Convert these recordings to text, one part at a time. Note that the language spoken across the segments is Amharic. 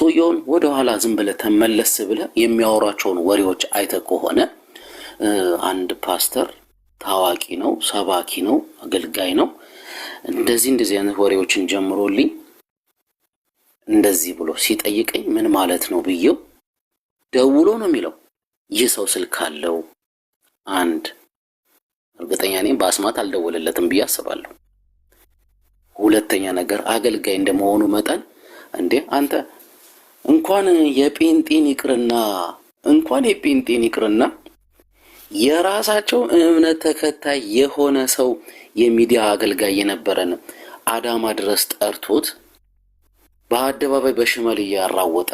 ሰውየውን ወደ ኋላ ዝም ብለህ ተመለስ ብለህ የሚያወራቸውን ወሬዎች አይተህ ከሆነ አንድ ፓስተር ታዋቂ ነው፣ ሰባኪ ነው፣ አገልጋይ ነው፣ እንደዚህ አይነት ወሬዎችን ጀምሮልኝ እንደዚህ ብሎ ሲጠይቀኝ ምን ማለት ነው ብዬው ደውሎ ነው የሚለው። ይህ ሰው ስልክ አለው። አንድ እርግጠኛ ነኝ በአስማት አልደወለለትም ብዬ አስባለሁ። ሁለተኛ ነገር አገልጋይ እንደመሆኑ መጠን እንዴ አንተ እንኳን የጴንጤን ይቅርና የራሳቸው እምነት ተከታይ የሆነ ሰው የሚዲያ አገልጋይ የነበረን አዳማ ድረስ ጠርቶት በአደባባይ በሽመል እያራወጠ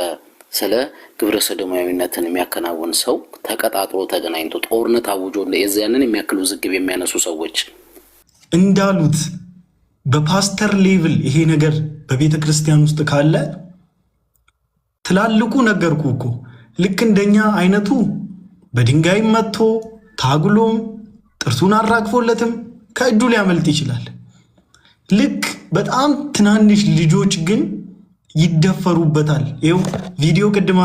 ስለ ግብረ ሰዶማዊነትን የሚያከናውን ሰው ተቀጣጥሮ ተገናኝቶ ጦርነት አውጆ ለዚያንን የሚያክሉ ዝግብ የሚያነሱ ሰዎች እንዳሉት በፓስተር ሌቭል ይሄ ነገር በቤተ ክርስቲያን ውስጥ ካለ ትላልቁ ነገርኩ እኮ ልክ እንደኛ አይነቱ በድንጋይ መጥቶ ታግሎም ጥርሱን አራግፎለትም ከእጁ ሊያመልጥ ይችላል። ልክ በጣም ትናንሽ ልጆች ግን ይደፈሩበታል። ይኸው ቪዲዮ ቅድም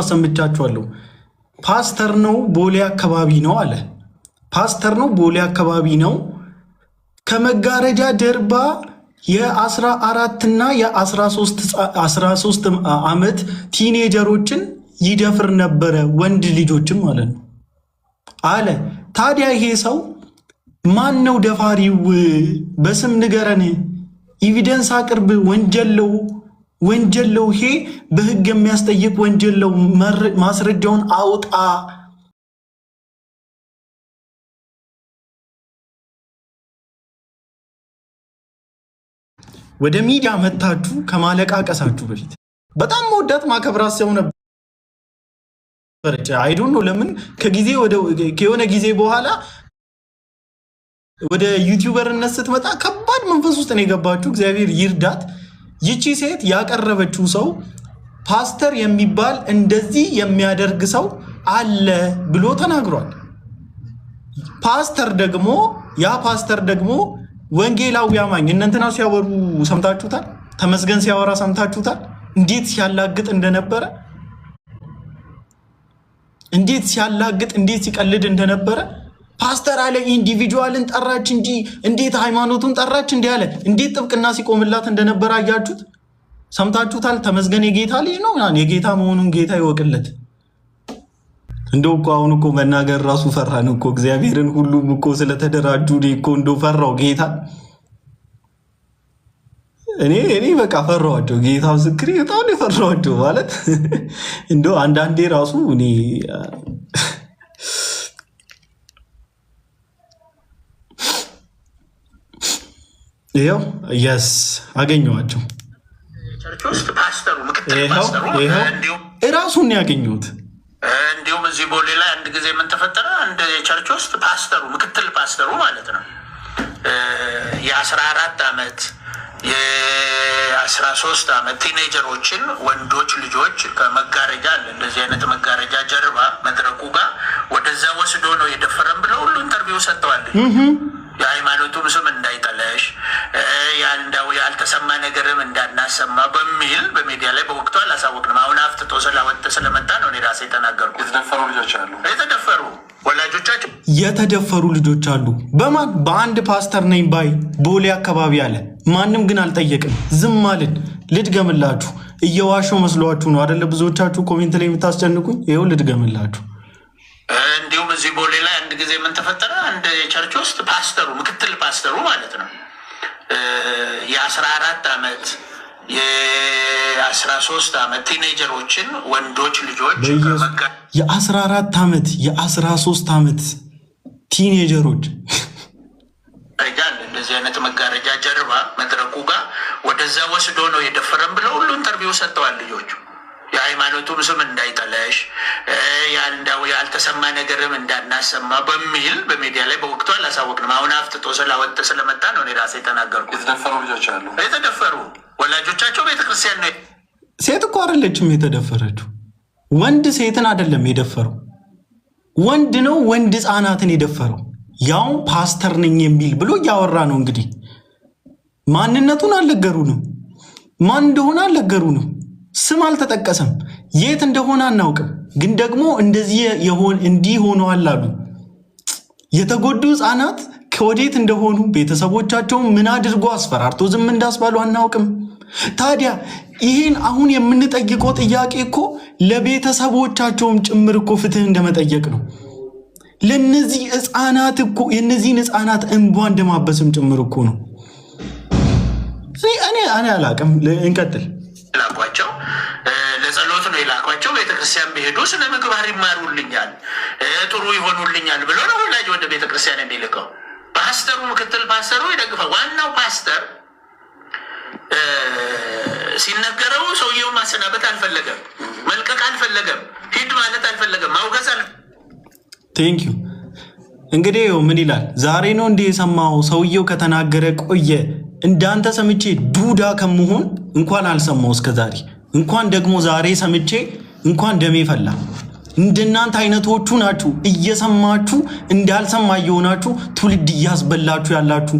አሰምቻችኋለሁ። ፓስተር ነው ቦሌ አካባቢ ነው አለ። ፓስተር ነው ቦሌ አካባቢ ነው። ከመጋረጃ ጀርባ የ14 እና የ13 ዓመት ቲኔጀሮችን ይደፍር ነበረ፣ ወንድ ልጆችም ማለት ነው አለ። ታዲያ ይሄ ሰው ማን ነው ደፋሪው? በስም ንገረን፣ ኤቪደንስ አቅርብ። ወንጀለው ይሄ በህግ የሚያስጠይቅ ወንጀለው፣ ማስረጃውን አውጣ። ወደ ሚዲያ መታችሁ ከማለቃቀሳችሁ በፊት በጣም መወዳት ማከብራት ሰው ነበር። አይዶን ነው ለምን ከሆነ ጊዜ በኋላ ወደ ዩቲዩበርነት ስትመጣ ከባድ መንፈስ ውስጥ ነው የገባችሁ። እግዚአብሔር ይርዳት። ይቺ ሴት ያቀረበችው ሰው ፓስተር የሚባል እንደዚህ የሚያደርግ ሰው አለ ብሎ ተናግሯል። ያ ፓስተር ደግሞ ወንጌላዊ አማኝ እነንተና ሲያወሩ ሰምታችሁታል። ተመስገን ሲያወራ ሰምታችሁታል። እንዴት ሲያላግጥ እንደነበረ፣ እንዴት ሲቀልድ እንደነበረ። ፓስተር አለ ኢንዲቪጁዋልን ጠራች እንጂ እንዴት ሃይማኖቱን ጠራች እንዲህ አለ። እንዴት ጥብቅና ሲቆምላት እንደነበረ አያችሁት፣ ሰምታችሁታል። ተመስገን የጌታ ልጅ ነው። የጌታ መሆኑን ጌታ ይወቅለት። እንደው እኮ አሁን እኮ መናገር ራሱ ፈራን እኮ እግዚአብሔርን። ሁሉም እኮ ስለተደራጁ እኮ እንደው ፈራው ጌታ። እኔ በቃ ፈራዋቸው። ጌታ ምስክሬ በጣም የፈራዋቸው ማለት እንደው አንዳንዴ ራሱ እኔ ይኸው አገኘኋቸው። እራሱን ያገኘሁት እንዲሁም እዚህ ቦሌ ላይ አንድ ጊዜ ምን ተፈጠረ? አንድ ቸርች ውስጥ ምክትል ፓስተሩ ማለት ነው የ14 ዓመት የ13 ዓመት ቲኔጀሮችን ወንዶች ልጆች ከመጋረጃ አለ እንደዚህ አይነት መጋረጃ ጀርባ መድረኩ ጋር ወደዛ ወስዶ ነው የደፈረን ብለው ሁሉ ኢንተርቪው ሰጥተዋል። የሃይማኖቱም ስም እንዳይጠለሽ ያልተሰማ ነገርም እንዳናሰማ በሚል በሚዲያ ላይ በወቅቱ አላሳወቅንም። አሁን አፍትቶ ስለመጣ ነው እኔ ራሴ የተናገርኩት። የተደፈሩ ልጆች አሉ። ወላጆቻቸው የተደፈሩ ልጆች አሉ። በማን? በአንድ ፓስተር ነኝ ባይ ቦሌ አካባቢ አለ። ማንም ግን አልጠየቅም፣ ዝም አልን። ልድገምላችሁ፣ እየዋሸው መስሏችሁ ነው አደለ? ብዙዎቻችሁ ኮሜንት ላይ የምታስጨንቁኝ። ይኸው ልድገምላችሁ። እንዲሁም እዚህ ቦሌ ላይ አንድ ጊዜ ምን ተፈጠረ? አንድ ቸርች ውስጥ ምክትል ፓስተሩ ማለት ነው የ14 ዓመት የ13 ዓመት ቲኔጀሮችን ወንዶች ልጆች የ14 ዓመት የ13 ዓመት ቲኔጀሮች እንደዚህ አይነት መጋረጃ ጀርባ መድረኩ ጋር ወደዛ ወስዶ ነው የደፈረን ብለው ሁሉ ኢንተርቪው ሰጥተዋል ልጆቹ። የሃይማኖቱም ስም እንዳይጠለሽ ያልተሰማ ነገርም እንዳናሰማ በሚል በሚዲያ ላይ በወቅቱ አላሳወቅንም። አሁን አፍትቶ ስለመጣ ነው እኔ ራሴ የተናገርኩት። የተደፈሩ ልጆች አሉ። የተደፈሩ ወላጆቻቸው ቤተክርስቲያን ነው። ሴት እኮ አይደለችም የተደፈረችው። ወንድ ሴትን አይደለም የደፈረው፣ ወንድ ነው ወንድ ህፃናትን የደፈረው። ያው ፓስተር ነኝ የሚል ብሎ እያወራ ነው። እንግዲህ ማንነቱን አልነገሩንም። ማን እንደሆነ አልነገሩንም። ስም አልተጠቀሰም። የት እንደሆነ አናውቅም። ግን ደግሞ እንዲህ ሆነዋል አሉ። የተጎዱ ህፃናት ከወዴት እንደሆኑ ቤተሰቦቻቸው ምን አድርጎ አስፈራርቶ ዝም እንዳስባሉ አናውቅም። ታዲያ ይህን አሁን የምንጠይቀው ጥያቄ እኮ ለቤተሰቦቻቸውም ጭምር እኮ ፍትህ እንደመጠየቅ ነው። ለነዚህ ህፃናት እኮ የነዚህን ህፃናት እንባ እንደማበስም ጭምር እኮ ነው። እኔ አላቅም። እንቀጥል። ላኳቸው ለጸሎት ነው የላኳቸው። ቤተክርስቲያን ቢሄዱ ስነ ምግባር ይማሩልኛል፣ ጥሩ ይሆኑልኛል ብሎ ነው ወላጅ ወደ ቤተክርስቲያን የሚልከው። ፓስተሩ፣ ምክትል ፓስተሩ ይደግፋል። ዋናው ፓስተር ሲነገረው ሰውየው ማሰናበት አልፈለገም፣ መልቀቅ አልፈለገም፣ ሂድ ማለት አልፈለገም፣ ማውገዝ ቴንክ ዩ። እንግዲህ ምን ይላል? ዛሬ ነው እንዲህ የሰማው። ሰውየው ከተናገረ ቆየ። እንዳንተ ሰምቼ ዱዳ ከመሆን እንኳን አልሰማው እስከዛሬ፣ እንኳን ደግሞ ዛሬ ሰምቼ እንኳን ደሜ ፈላ። እንደናንተ አይነቶቹ ናችሁ እየሰማችሁ እንዳልሰማ እየሆናችሁ ትውልድ እያስበላችሁ ያላችሁ።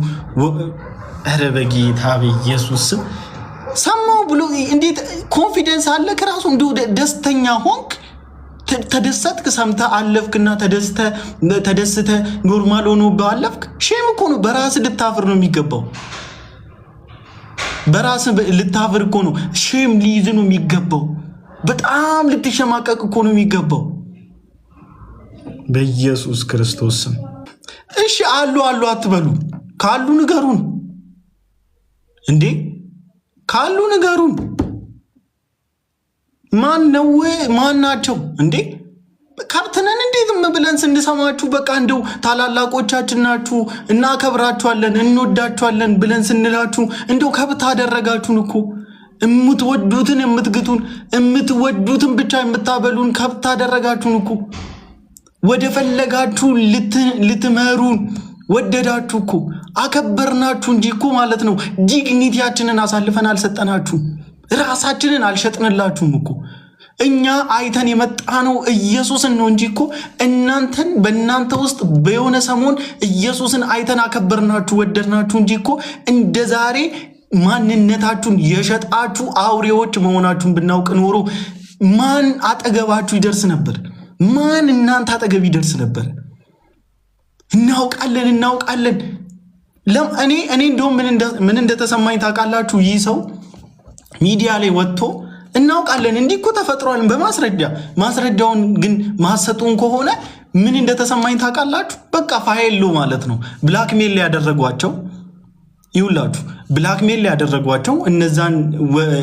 ኧረ በጌታ በኢየሱስ ሰማው ብሎ እንዴት ኮንፊደንስ አለ? ከራሱ እንዲሁ ደስተኛ ሆንክ፣ ተደሰትክ፣ ሰምተ አለፍክና ተደስተ ኖርማል ሆኖ ባለፍክ። ሼም እኮ ነው። በራስ ልታፍር ነው የሚገባው። በራስ ልታፍር እኮ ነው። ሼም ሊይዝ ነው የሚገባው። በጣም ልትሸማቀቅ እኮ ነው የሚገባው። በኢየሱስ ክርስቶስ ስም እሺ፣ አሉ አትበሉ። ካሉ ንገሩን እንዴ! ካሉ ንገሩን። ማን ነው? ማን ናቸው እንዴ? ከብትነን እንዴት ብለን ስንሰማችሁ በቃ እንደው ታላላቆቻችን ናችሁ፣ እናከብራችኋለን፣ እንወዳችኋለን ብለን ስንላችሁ እንደው ከብት አደረጋችሁን እኮ። የምትወዱትን የምትግቱን፣ የምትወዱትን ብቻ የምታበሉን ከብት አደረጋችሁን እኮ። ወደ ፈለጋችሁ ልትመሩን ወደዳችሁ እኮ። አከበርናችሁ እንጂ እኮ ማለት ነው። ዲግኒቲያችንን አሳልፈን አልሰጠናችሁ፣ ራሳችንን አልሸጥንላችሁም እኮ። እኛ አይተን የመጣነው ኢየሱስን ነው እንጂ እኮ እናንተን በእናንተ ውስጥ በየሆነ ሰሞን ኢየሱስን አይተን አከበርናችሁ ወደድናችሁ እንጂ እኮ እንደ ዛሬ ማንነታችሁን የሸጣችሁ አውሬዎች መሆናችሁን ብናውቅ ኖሮ ማን አጠገባችሁ ይደርስ ነበር? ማን እናንተ አጠገብ ይደርስ ነበር? እናውቃለን። እኔ እንደውም ምን እንደተሰማኝ ታውቃላችሁ? ይህ ሰው ሚዲያ ላይ ወጥቶ እናውቃለን እንዲህ እኮ ተፈጥሯል በማስረጃ ማስረጃውን ግን ማሰጡን ከሆነ ምን እንደተሰማኝ ታውቃላችሁ? በቃ ፋይሉ ማለት ነው ብላክሜል ያደረጓቸው ይውላችሁ፣ ብላክሜል ያደረጓቸው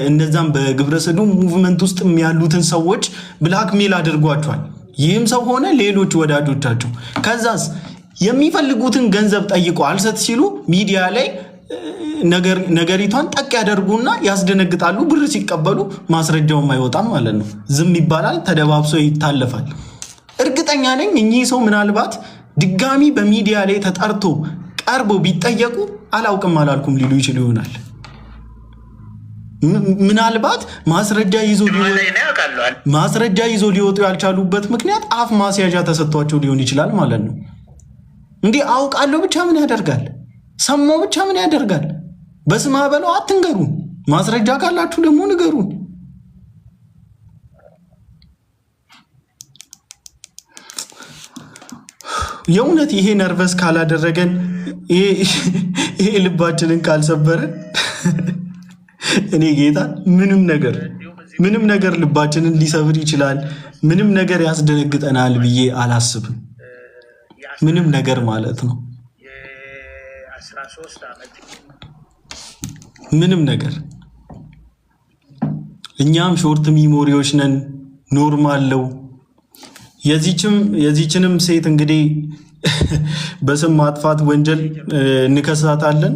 እነዛን በግብረ ሰዶም ሙቭመንት ውስጥ ያሉትን ሰዎች ብላክሜል አድርጓቸዋል። ይህም ሰው ሆነ ሌሎች ወዳጆቻቸው። ከዛስ የሚፈልጉትን ገንዘብ ጠይቆ አልሰጥ ሲሉ ሚዲያ ላይ ነገሪቷን ጠቅ ያደርጉና ያስደነግጣሉ። ብር ሲቀበሉ ማስረጃውም አይወጣም ማለት ነው። ዝም ይባላል፣ ተደባብሶ ይታለፋል። እርግጠኛ ነኝ እኚህ ሰው ምናልባት ድጋሚ በሚዲያ ላይ ተጠርቶ ቀርቦ ቢጠየቁ አላውቅም አላልኩም ሊሉ ይችሉ ይሆናል። ምናልባት ማስረጃ ይዞ ሊወጡ ያልቻሉበት ምክንያት አፍ ማስያዣ ተሰጥቷቸው ሊሆን ይችላል ማለት ነው። እንዲህ አውቃለሁ ብቻ ምን ያደርጋል? ሰማው ብቻ ምን ያደርጋል? በስማ በለው አትንገሩን። ማስረጃ ካላችሁ ደግሞ ንገሩን። የእውነት ይሄ ነርቨስ ካላደረገን፣ ይሄ ልባችንን ካልሰበረን እኔ ጌታ ምንም ነገር ልባችንን ሊሰብር ይችላል። ምንም ነገር ያስደነግጠናል ብዬ አላስብም። ምንም ነገር ማለት ነው። ምንም ነገር እኛም ሾርት ሚሞሪዎች ነን። ኖርማል ነው። የዚችንም ሴት እንግዲህ በስም ማጥፋት ወንጀል እንከሳታለን።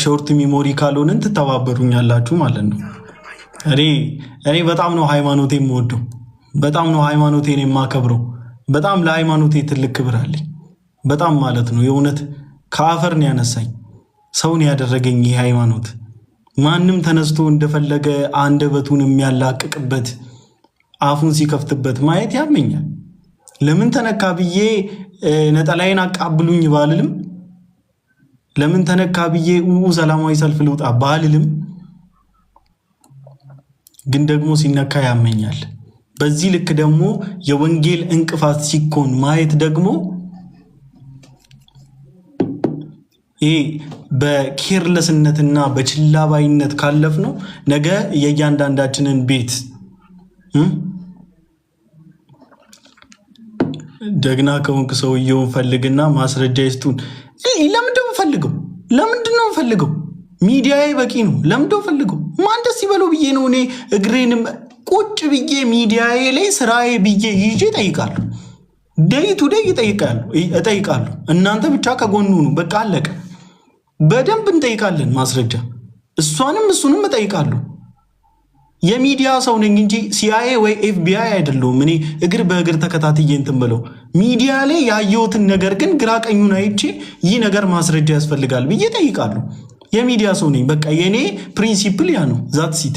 ሾርት ሚሞሪ ካልሆነን ትተባበሩኛላችሁ ማለት ነው። እኔ በጣም ነው ሃይማኖቴን የምወደው፣ በጣም ነው ሃይማኖቴን የማከብረው። በጣም ለሃይማኖቴ ትልቅ ክብር አለኝ። በጣም ማለት ነው። የእውነት ከአፈር ነው ያነሳኝ፣ ሰውን ያደረገኝ ይህ ሃይማኖት። ማንም ተነስቶ እንደፈለገ አንደበቱን የሚያላቅቅበት አፉን ሲከፍትበት ማየት ያመኛል። ለምን ተነካ ብዬ ነጠላይን አቃብሉኝ ባልልም፣ ለምን ተነካ ብዬ ሰላማዊ ሰልፍ ልውጣ ባልልም፣ ግን ደግሞ ሲነካ ያመኛል። በዚህ ልክ ደግሞ የወንጌል እንቅፋት ሲኮን ማየት ደግሞ ይሄ በኬርለስነትና በችላባይነት ካለፍ ነው ነገ የእያንዳንዳችንን ቤት ደግና ከሆንክ ሰውየውን ፈልግና ማስረጃ ይስጡን። ለምንድነው ፈልገው? ሚዲያዬ በቂ ነው። ለምንድነው ፈልገው? ማን ደስ ይበለው ብዬ ነው እኔ እግሬንም ቁጭ ብዬ ሚዲያዬ ላይ ስራዬ ብዬ ይዤ እጠይቃለሁ። ደይ ቱ ደይ እጠይቃለሁ። እናንተ ብቻ ከጎኑ ነው። በቃ አለቀ። በደንብ እንጠይቃለን ማስረጃ። እሱንም እጠይቃለሁ። የሚዲያ ሰው ነኝ እንጂ ሲአይኤ ወይ ኤፍቢአይ አይደለሁም። እኔ እግር በእግር ተከታትዬ እንትን ብለው ሚዲያ ላይ ያየሁትን ነገር ግን ግራ ቀኙን አይቼ ይህ ነገር ማስረጃ ያስፈልጋል ብዬ እጠይቃለሁ። የሚዲያ ሰው ነኝ። በቃ የኔ ፕሪንሲፕል ያ ነው። ዛት ሲት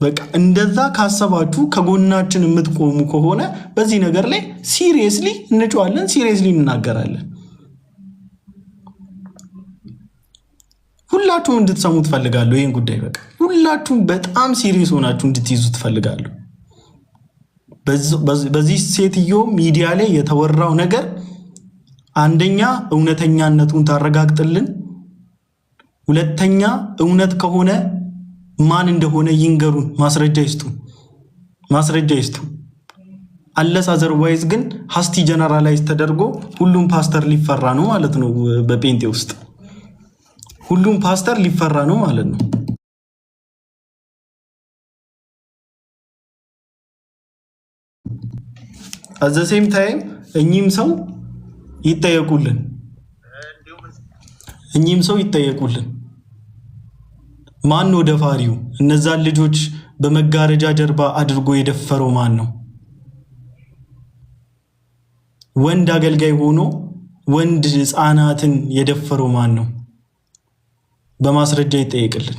በቃ እንደዛ ካሰባችሁ ከጎናችን የምትቆሙ ከሆነ በዚህ ነገር ላይ ሲሪየስሊ እንጫዋለን፣ ሲሪየስሊ እንናገራለን። ሁላችሁም እንድትሰሙ ትፈልጋለሁ። ይሄን ጉዳይ በቃ ሁላችሁም በጣም ሲሪየስ ሆናችሁ እንድትይዙ ትፈልጋለሁ። በዚህ ሴትዮ ሚዲያ ላይ የተወራው ነገር አንደኛ እውነተኛነቱን ታረጋግጥልን፣ ሁለተኛ እውነት ከሆነ ማን እንደሆነ ይንገሩን፣ ማስረጃ ይስጡ። አለስ አዘርዋይዝ ግን ሀስቲ ጀነራላይዝ ተደርጎ ሁሉም ፓስተር ሊፈራ ነው ማለት ነው። በጴንጤ ውስጥ ሁሉም ፓስተር ሊፈራ ነው ማለት ነው። አዘሴም ታይም እኚህም ሰው ይጠየቁልን። ማን ነው ደፋሪው? እነዛን ልጆች በመጋረጃ ጀርባ አድርጎ የደፈረው ማን ነው? ወንድ አገልጋይ ሆኖ ወንድ ሕፃናትን የደፈረው ማን ነው? በማስረጃ ይጠየቅልን።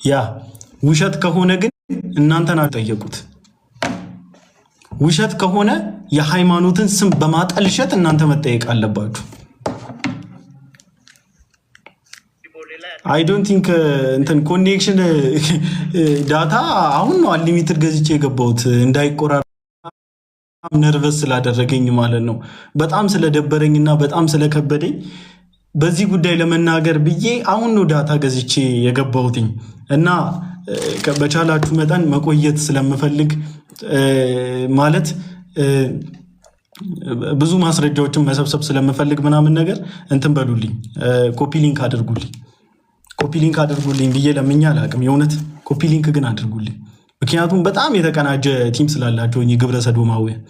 ያ ውሸት ከሆነ ግን እናንተን አልጠየቁት። ውሸት ከሆነ የሃይማኖትን ስም በማጠልሸት እናንተ መጠየቅ አለባችሁ። አይ ዶንት ቲንክ እንትን ኮኔክሽን ዳታ አሁን ነው አንሊሚትድ ገዝቼ የገባሁት እንዳይቆራረጥ ነርቨስ ስላደረገኝ ማለት ነው። በጣም ስለደበረኝና በጣም ስለከበደኝ በዚህ ጉዳይ ለመናገር ብዬ አሁን ነው ዳታ ገዝቼ የገባሁትኝ እና በቻላችሁ መጠን መቆየት ስለምፈልግ ማለት ብዙ ማስረጃዎችን መሰብሰብ ስለምፈልግ ምናምን ነገር እንትን በሉልኝ፣ ኮፒ ሊንክ አድርጉልኝ ብዬ ለምኛ አላቅም። የእውነት ኮፒ ሊንክ ግን አድርጉልኝ። ምክንያቱም በጣም የተቀናጀ ቲም ስላላቸው ግብረ ሰዶማውያን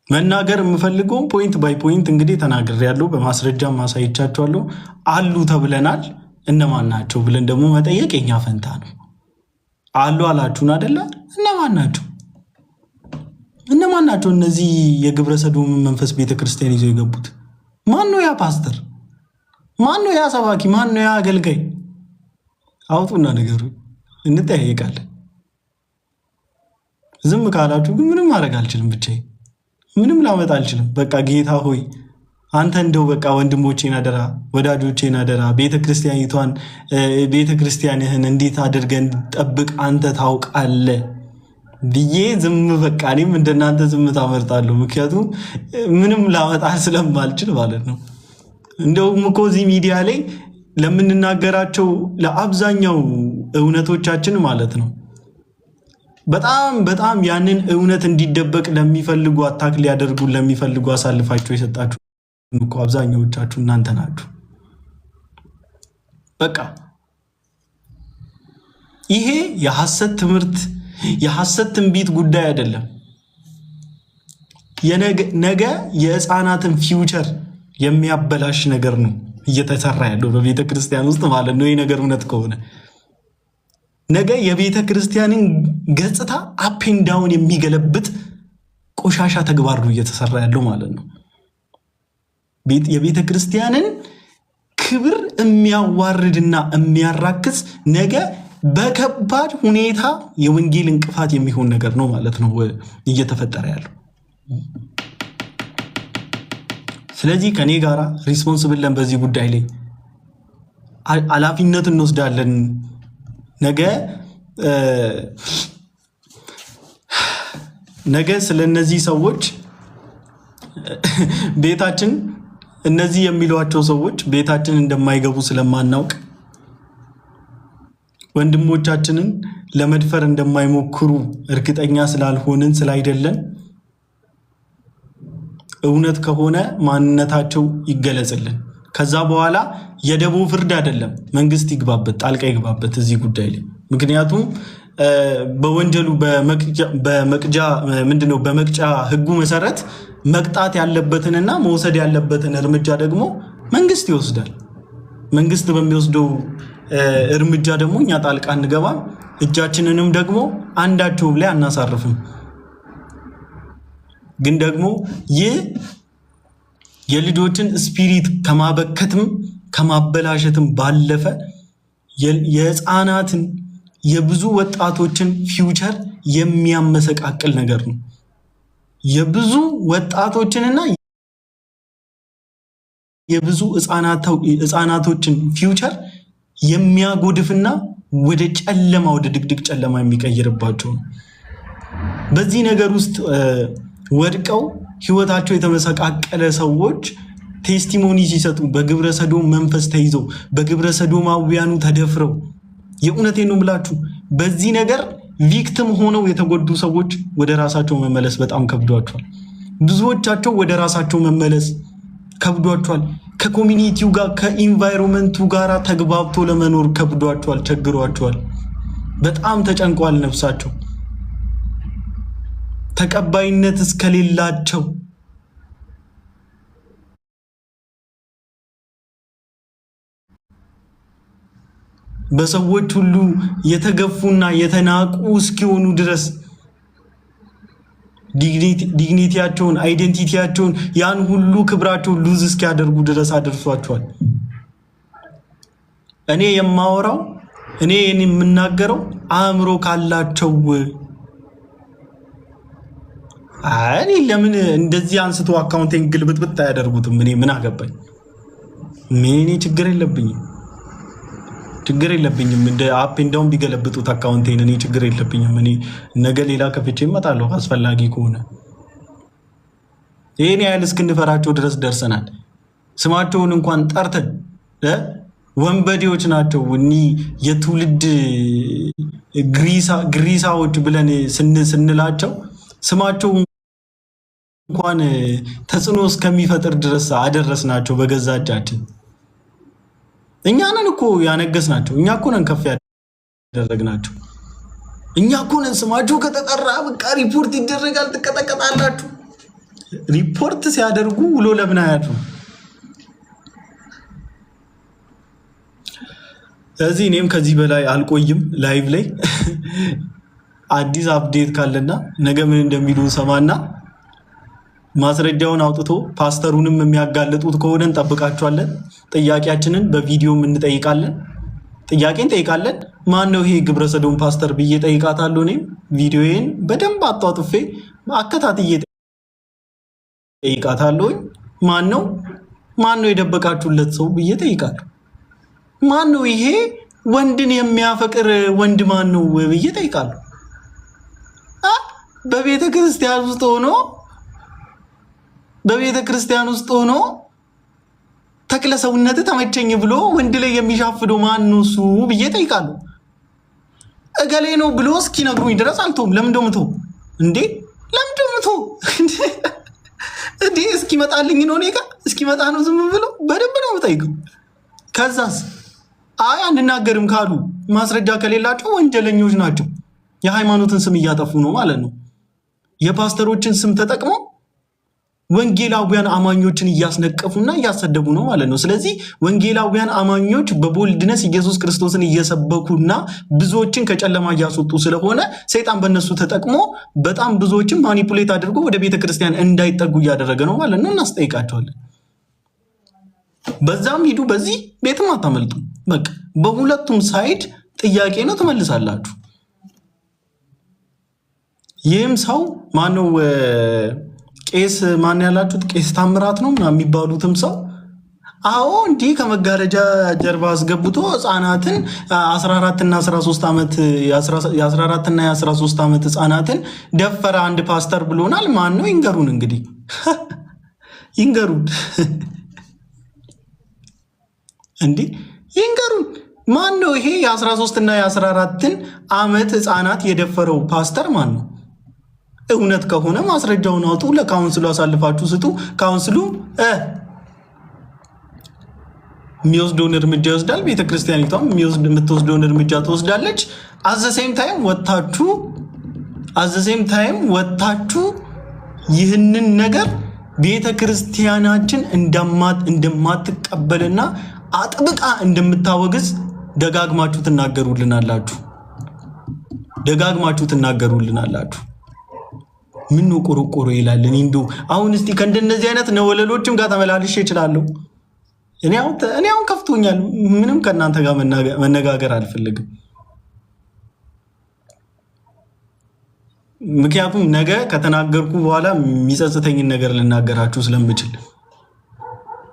መናገር የምፈልገውን ፖይንት ባይ ፖይንት እንግዲህ ተናግሬያለሁ። በማስረጃም ማሳይቻቸዋለሁ። አሉ ተብለናል። እነማን ናቸው ብለን ደግሞ መጠየቅ የኛ ፈንታ ነው። አሉ አላችሁን አደለ? እነማን ናቸው እነዚህ የግብረ ሰዶም መንፈስ ቤተክርስቲያን ይዘው የገቡት? ማን ነው ያ ፓስተር? ማን ነው ያ ሰባኪ? ማን ነው ያ አገልጋይ? አውጡና ነገሩ እንጠያየቃለን። ዝም ካላችሁ ግን ምንም ማድረግ አልችልም። ብቻዬን ምንም ላመጣ አልችልም። በቃ ጌታ ሆይ አንተ እንደው በቃ ወንድሞቼን አደራ፣ ወዳጆቼን አደራ፣ ቤተክርስቲያንህን እንዴት አድርገን ጠብቅ አንተ ታውቃለህ ብዬ ዝም በቃ እኔም እንደናንተ ዝም ታመርጣለሁ። ምክንያቱም ምንም ላመጣ ስለማልችል ማለት ነው። እንደውም እኮ እዚህ ሚዲያ ላይ ለምንናገራቸው ለአብዛኛው እውነቶቻችን ማለት ነው በጣም ያንን እውነት እንዲደበቅ ለሚፈልጉ አታክ ሊያደርጉ ለሚፈልጉ አሳልፋቸው የሰጣችሁ እኮ አብዛኛዎቻችሁ እናንተ ናችሁ። በቃ ይሄ የሐሰት ትምህርት የሐሰት ትንቢት ጉዳይ አይደለም። ነገ የሕፃናትን ፊውቸር የሚያበላሽ ነገር ነው እየተሰራ ያለው በቤተ ክርስቲያን ውስጥ ማለት ነው። ይህ ነገር እውነት ከሆነ ነገ የቤተ ክርስቲያንን ገጽታ አፕን ዳውን የሚገለብጥ ቆሻሻ ተግባር ነው እየተሰራ ያለው ማለት ነው። የቤተ ክርስቲያንን ክብር የሚያዋርድና የሚያራክስ ነገ በከባድ ሁኔታ የወንጌል እንቅፋት የሚሆን ነገር ነው ማለት ነው እየተፈጠረ ያለው። ስለዚህ ከኔ ጋራ ሪስፖንሲብል ለን በዚህ ጉዳይ ላይ ኃላፊነት እንወስዳለን። ነገ ስለነዚህ ሰዎች ቤታችን እነዚህ የሚሏቸው ሰዎች ቤታችን እንደማይገቡ ስለማናውቅ ወንድሞቻችንን ለመድፈር እንደማይሞክሩ እርግጠኛ ስላልሆንን ስላይደለን እውነት ከሆነ ማንነታቸው ይገለጽልን። ከዛ በኋላ የደቦ ፍርድ አይደለም መንግስት ይግባበት ጣልቃ ይግባበት እዚህ ጉዳይ ላይ። ምክንያቱም በወንጀሉ በመቅጫ ህጉ መሰረት መቅጣት ያለበትንና መውሰድ ያለበትን እርምጃ ደግሞ መንግስት ይወስዳል። መንግስት በሚወስደው እርምጃ ደግሞ እኛ ጣልቃ እንገባም፣ እጃችንንም ደግሞ አንዳቸውም ላይ አናሳርፍም። ግን ደግሞ ይህ የልጆችን ስፒሪት ከማበከትም ከማበላሸትም ባለፈ የህፃናትን የብዙ ወጣቶችን ፊውቸር የሚያመሰቃቅል ነገር ነው። የብዙ ወጣቶችንና የብዙ ህፃናቶችን ፊውቸር የሚያጎድፍና ወደ ጨለማ ወደ ድቅድቅ ጨለማ የሚቀይርባቸው ነው። በዚህ ነገር ውስጥ ወድቀው ህይወታቸው የተመሰቃቀለ ሰዎች ቴስቲሞኒ ሲሰጡ በግብረ ሰዶም መንፈስ ተይዘው በግብረ ሰዶማውያኑ ተደፍረው የእውነቴን ነው የምላችሁ በዚህ ነገር ቪክቲም ሆነው የተጎዱ ሰዎች ወደ ራሳቸው መመለስ በጣም ከብዷቸዋል። ብዙዎቻቸው ወደ ራሳቸው መመለስ ከብዷቸዋል። ከኮሚኒቲው ጋር ከኢንቫይሮንመንቱ ጋር ተግባብቶ ለመኖር ከብዷቸዋል፣ ቸግሯቸዋል። በጣም ተጨንቋል። ነፍሳቸው ተቀባይነት እስከሌላቸው በሰዎች ሁሉ የተገፉና የተናቁ እስኪሆኑ ድረስ ዲግኒቲያቸውን አይዴንቲቲያቸውን ያን ሁሉ ክብራቸውን ሉዝ እስኪያደርጉ ድረስ አድርሷቸዋል። እኔ የማወራው እኔ የምናገረው አእምሮ ካላቸው እኔ ለምን እንደዚህ አንስቶ አካውንቲንግ ግልብጥብጥ አያደርጉትም? እኔ ምን አገባኝ? ምን ችግር የለብኝም። እንደ አፕ እንደውም ቢገለብጡት አካውንቴን እኔ ችግር የለብኝም። እኔ ነገ ሌላ ከፍቼ እመጣለሁ አስፈላጊ ከሆነ። ይሄን ያህል እስክንፈራቸው ድረስ ደርሰናል። ስማቸውን እንኳን ጠርተን ወንበዴዎች ናቸው እኒህ የትውልድ ግሪሳዎች ብለን ስንላቸው ስማቸው እንኳን ተጽዕኖ እስከሚፈጥር ድረስ አደረስናቸው በገዛ እጃችን። እኛ ነን እኮ ያነገስናቸው፣ እኛ እኮ ነን ከፍ ያደረግናቸው፣ እኛ እኮ ነን። ስማችሁ ከተጠራ በቃ ሪፖርት ይደረጋል፣ ትቀጠቀጣላችሁ። ሪፖርት ሲያደርጉ ውሎ ለምን አያድሩ? ስለዚህ እኔም ከዚህ በላይ አልቆይም። ላይቭ ላይ አዲስ አፕዴት ካለና ነገ ምን እንደሚሉ ሰማና ማስረጃውን አውጥቶ ፓስተሩንም የሚያጋልጡት ከሆነ እንጠብቃቸዋለን። ጥያቄያችንን በቪዲዮም እንጠይቃለን። እንጠይቃለን። ማን ነው ይሄ ግብረ ሰዶም ፓስተር ብዬ ጠይቃታለሁ። እኔም ቪዲዮዬን በደንብ አጣጥፌ አከታትዬ ጠይቃታለሁ። ማን ነው የደበቃችሁለት ሰው ብዬ ጠይቃለሁ። ማን ነው ይሄ ወንድን የሚያፈቅር ወንድ ማን ነው ብዬ ጠይቃለሁ። በቤተ ክርስቲያን ውስጥ ሆኖ ተክለ ሰውነት ተመቸኝ ብሎ ወንድ ላይ የሚሻፍደው ማን ነው እሱ ብዬ ጠይቃለሁ። እገሌ ነው ብሎ እስኪነግሩኝ ድረስ አልተውም። ለምን ደምቶ እንዴ እስኪመጣልኝ ነው እኔ ጋር እስኪመጣ ነው ዝም ብሎ በደንብ ነው የምጠይቀው። ከዛስ አይ አንናገርም ካሉ ማስረጃ ከሌላቸው ወንጀለኞች ናቸው። የሃይማኖትን ስም እያጠፉ ነው ማለት ነው። የፓስተሮችን ስም ተጠቅመው ወንጌላውያን አማኞችን እያስነቀፉና እያሰደቡ ነው ማለት ነው። ስለዚህ ወንጌላውያን አማኞች በቦልድነስ ኢየሱስ ክርስቶስን እየሰበኩና ብዙዎችን ከጨለማ እያስወጡ ስለሆነ ሰይጣን በእነሱ ተጠቅሞ በጣም ብዙዎችን ማኒፑሌት አድርጎ ወደ ቤተክርስቲያን እንዳይጠጉ እያደረገ ነው ማለት ነው። እናስጠይቃቸዋለን። በዛም ሂዱ፣ በዚህ ቤትም አታመልጡ። በቃ በሁለቱም ሳይድ ጥያቄ ነው፣ ትመልሳላችሁ። ይህም ሰው ማነው ቄስ ማን ያላችሁት ቄስ ታምራት ነው የሚባሉትም ሰው አዎ እንዲህ ከመጋረጃ ጀርባ አስገብቶ ህፃናትን 14 እና 13 ዓመት የ14 እና የ13 ዓመት ህፃናትን ደፈረ አንድ ፓስተር ብሎናል። ማን ነው ይንገሩን? እንግዲህ ይንገሩን እንዴ ይንገሩን። ማን ነው ይሄ የ13 እና የ14 ዓመት ህፃናት የደፈረው ፓስተር ማን ነው? እውነት ከሆነ ማስረጃውን አውጡ፣ ለካውንስሉ አሳልፋችሁ ስጡ። ካውንስሉ የሚወስደውን እርምጃ ይወስዳል። ቤተክርስቲያኒቷም የምትወስደውን እርምጃ ትወስዳለች። አዘሴም ታይም ወጥታችሁ ይህንን ነገር ቤተክርስቲያናችን እንደማትቀበልና አጥብቃ እንደምታወግዝ ደጋግማችሁ ትናገሩልናላችሁ። ምን ነው ቆርቆሮ ይላል። እኔ እንደው አሁን እስቲ ከእንደነዚህ አይነት ነወለሎችም ጋር ተመላልሼ እችላለሁ። እኔ አሁን ከፍቶኛል። ምንም ከእናንተ ጋር መነጋገር አልፈልግም። ምክንያቱም ነገ ከተናገርኩ በኋላ የሚጸጽተኝን ነገር ልናገራችሁ ስለምችል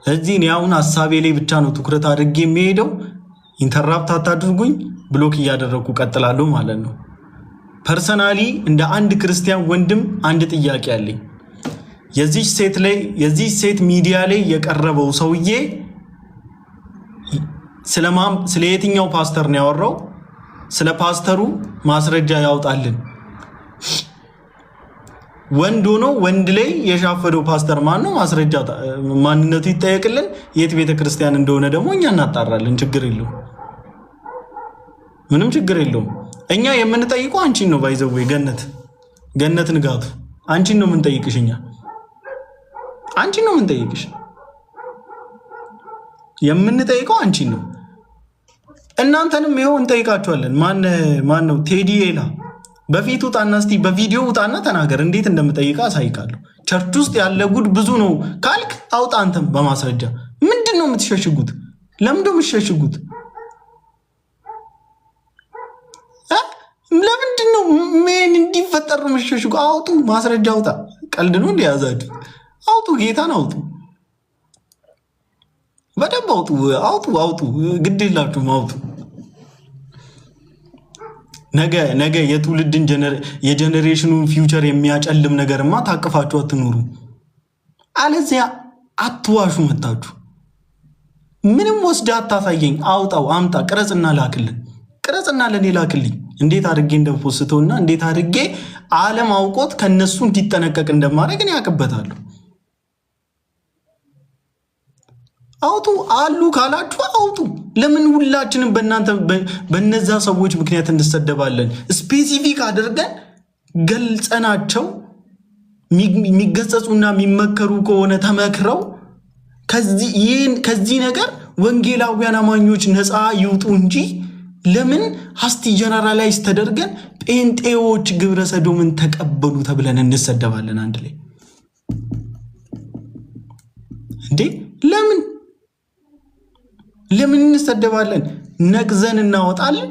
እዚህ እኔ አሁን ሀሳቤ ላይ ብቻ ነው ትኩረት አድርጌ የሚሄደው። ኢንተራፕት አታድርጉኝ። ብሎክ እያደረግኩ ቀጥላለሁ ማለት ነው። ፐርሰናሊ እንደ አንድ ክርስቲያን ወንድም አንድ ጥያቄ አለኝ። የዚህ ሴት ሚዲያ ላይ የቀረበው ሰውዬ ስለ የትኛው ፓስተር ነው ያወራው? ስለ ፓስተሩ ማስረጃ ያውጣልን። ወንድ ሆኖ ወንድ ላይ የሻፈደው ፓስተር ማን ነው? ማስረጃ ማንነቱ ይጠየቅልን። የት ቤተክርስቲያን እንደሆነ ደግሞ እኛ እናጣራለን። ችግር የለውም፣ ምንም ችግር የለውም። እኛ የምንጠይቀው አንቺን ነው። ባይዘው ገነት ንጋቱ አንቺን ነው የምንጠይቅሽ። እኛ አንቺን ነው የምንጠይቀው አንቺን ነው። እናንተንም ይኸው እንጠይቃችኋለን። ማን ነው? ቴዲ ኤላ በፊት ውጣና እስቲ በቪዲዮ ውጣና ተናገር። እንዴት እንደምጠይቃ አሳይካለሁ። ቸርች ውስጥ ያለ ጉድ ብዙ ነው ካልክ አውጣ አንተም በማስረጃ። ምንድን ነው የምትሸሽጉት? ለምንድን ነው የምትሸሽጉት? ለምንድን ነው ምን እንዲፈጠር ነው የምትሸሽጉ? አውጡ፣ ማስረጃ አውጣ። ቀልድ ነው እንደያዛችሁ። አውጡ፣ ጌታን አውጡ፣ በደንብ አውጡ። ግድ የላችሁም፣ አውጡ። ነገ የትውልድን የጀኔሬሽኑን ፊውቸር የሚያጨልም ነገርማ ታቅፋችሁ አትኑሩ። አለዚያ አትዋሹ። መታችሁ ምንም ወስዳ አታሳየኝ። አውጣው፣ አምጣ፣ ቅረጽና ላክልን። ቅረጽና ለኔ ላክልኝ። እንዴት አድርጌ እንደፖስተውና እንዴት አድርጌ ዓለም አውቆት ከነሱ እንዲጠነቀቅ እንደማድረግ እኔ ያውቅበታለሁ። አውጡ አሉ ካላችሁ አውጡ። ለምን ሁላችንም በነዛ ሰዎች ምክንያት እንሰደባለን? ስፔሲፊክ አድርገን ገልጸናቸው የሚገጸጹና የሚመከሩ ከሆነ ተመክረው ከዚህ ነገር ወንጌላውያን አማኞች ነፃ ይውጡ እንጂ ለምን ሀስቲ ጀነራላይዝ ተደርገን ጴንጤዎች ግብረ ሰዶምን ተቀበሉ ተብለን እንሰደባለን? አንድ ላይ እንዴ! ለምን እንሰደባለን? ነቅዘን እናወጣለን፣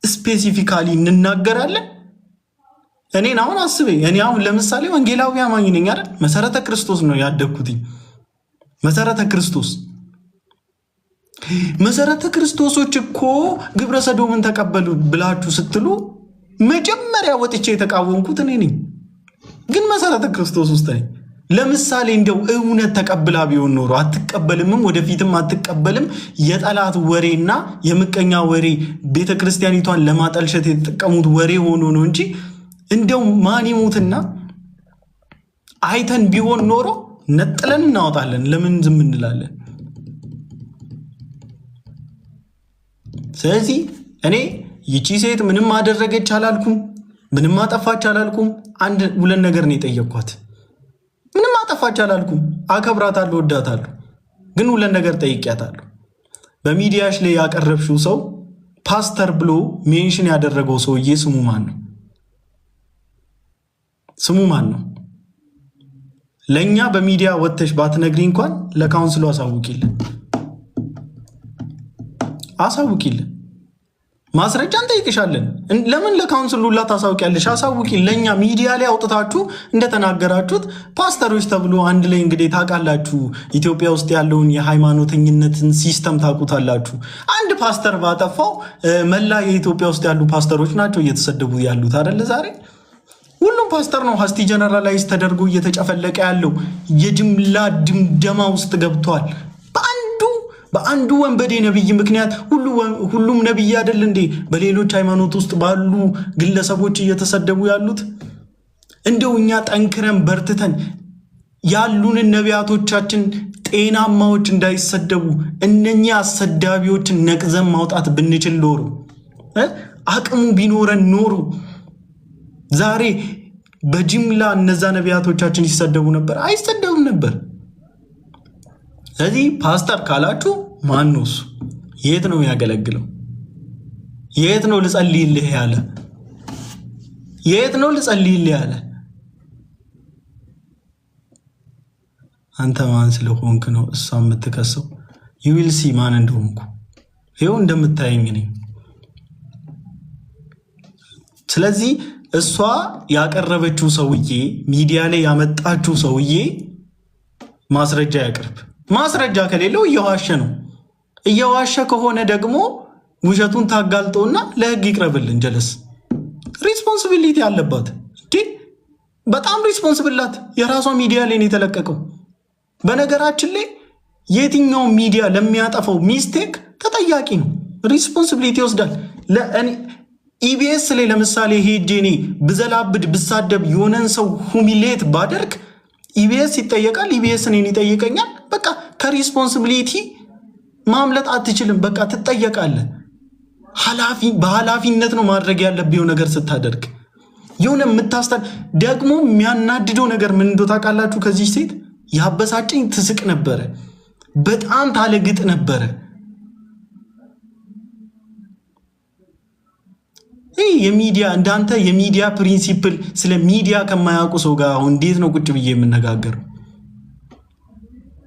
ስፔሲፊካሊ እንናገራለን። እኔን አሁን አስበኝ። እኔ አሁን ለምሳሌ ወንጌላዊ አማኝ ነኝ አይደል? መሰረተ ክርስቶስ ነው ያደግኩትኝ። መሰረተ ክርስቶሶች እኮ ግብረ ሰዶምን ተቀበሉ ብላችሁ ስትሉ መጀመሪያ ወጥቼ የተቃወምኩት እኔ ነኝ። ግን መሰረተ ክርስቶስ ውስጥ ነኝ። ለምሳሌ እንደው እውነት ተቀብላ ቢሆን ኖሮ አትቀበልምም፣ ወደፊትም አትቀበልም። የጠላት ወሬና የምቀኛ ወሬ ቤተክርስቲያኒቷን ለማጠልሸት የተጠቀሙት ወሬ ሆኖ ነው እንጂ እንደው ማን ይሙትና አይተን ቢሆን ኖሮ ነጥለን እናወጣለን። ለምን ዝም እንላለን? ስለዚህ እኔ ይቺ ሴት ምንም አደረገች አላልኩም፣ ምንም አጠፋች አላልኩም። አንድ ሁለት ነገር ነው የጠየቅኳት። ምንም አጠፋች አላልኩም። አከብራታለሁ፣ ወዳታለሁ። ግን ሁለት ነገር ጠይቂያታለሁ። በሚዲያሽ ላይ ያቀረብሽው ሰው ፓስተር ብሎ ሜንሽን ያደረገው ሰውዬ ስሙ ማን ነው? ስሙ ማን ነው? ለእኛ በሚዲያ ወጥተሽ ባትነግሪ እንኳን ለካውንስሉ አሳውቂልን። ማስረጃ እንጠይቅሻለን። ለምን ለካውንስሉ ሁላ ታሳውቂያለሽ? አሳውቂ። ለእኛ ሚዲያ ላይ አውጥታችሁ እንደተናገራችሁት ፓስተሮች ተብሎ አንድ ላይ እንግዲህ ታውቃላችሁ፣ ኢትዮጵያ ውስጥ ያለውን የሃይማኖተኝነትን ሲስተም ታውቁታላችሁ። አንድ ፓስተር ባጠፋው መላ የኢትዮጵያ ውስጥ ያሉ ፓስተሮች ናቸው እየተሰደቡ ያሉት አይደለ? ዛሬ ሁሉም ፓስተር ነው ሀስቲ ጀነራላይዝ ተደርጎ እየተጨፈለቀ ያለው የጅምላ ድምደማ ውስጥ ገብቷል። በአንዱ ወንበዴ ነብይ ምክንያት ሁሉም ነብይ አይደል እንዴ? በሌሎች ሃይማኖት ውስጥ ባሉ ግለሰቦች እየተሰደቡ ያሉት። እንደው እኛ ጠንክረን በርትተን ያሉንን ነቢያቶቻችን ጤናማዎች እንዳይሰደቡ እነኚህ አሰዳቢዎችን ነቅዘን ማውጣት ብንችል ኖሮ አቅሙ ቢኖረን ኖሮ ዛሬ በጅምላ እነዛ ነቢያቶቻችን ይሰደቡ ነበር? አይሰደቡም ነበር። ስለዚህ ፓስተር ካላችሁ ማን ነው እሱ? የት ነው ያገለግለው? የት ነው ልጸልይልህ ያለ? የት ነው ልጸልይልህ ያለ? አንተ ማን ስለሆንክ ነው እሷ የምትከሰው? ዩዊልሲ ማን እንደሆንኩ ይኸው እንደምታየኝ ነኝ። ስለዚህ እሷ ያቀረበችው ሰውዬ ሚዲያ ላይ ያመጣችው ሰውዬ ማስረጃ ያቅርብ። ማስረጃ ከሌለው እየዋሸ ነው። እየዋሸ ከሆነ ደግሞ ውሸቱን ታጋልጠውና ለህግ ይቅረብልን። ጀለስ ሪስፖንሲቢሊቲ አለባት እንዴ! በጣም ሪስፖንሲብላት። የራሷ ሚዲያ ላይ ነው የተለቀቀው። በነገራችን ላይ የትኛው ሚዲያ ለሚያጠፋው ሚስቴክ ተጠያቂ ነው፣ ሪስፖንሲቢሊቲ ይወስዳል። ኢቢኤስ ላይ ለምሳሌ ሄጄ እኔ ብዘላብድ ብሳደብ የሆነን ሰው ሁሚሌት ባደርግ ኢቢኤስ ይጠየቃል፣ ኢቢኤስ እኔን ይጠይቀኛል። በቃ ከሪስፖንሲቢሊቲ ማምለጥ አትችልም። በቃ ትጠየቃለህ። በኃላፊነት ነው ማድረግ ያለብህ ነገር ስታደርግ። የሆነ ደግሞ የሚያናድደው ነገር ምን እንደው ታውቃላችሁ? ከዚህ ሴት ያበሳጨኝ ትስቅ ነበረ፣ በጣም ታለግጥ ነበረ። የሚዲያ እንዳንተ የሚዲያ ፕሪንሲፕል ስለ ሚዲያ ከማያውቁ ሰው ጋር አሁን እንዴት ነው ቁጭ ብዬ የምነጋገረው?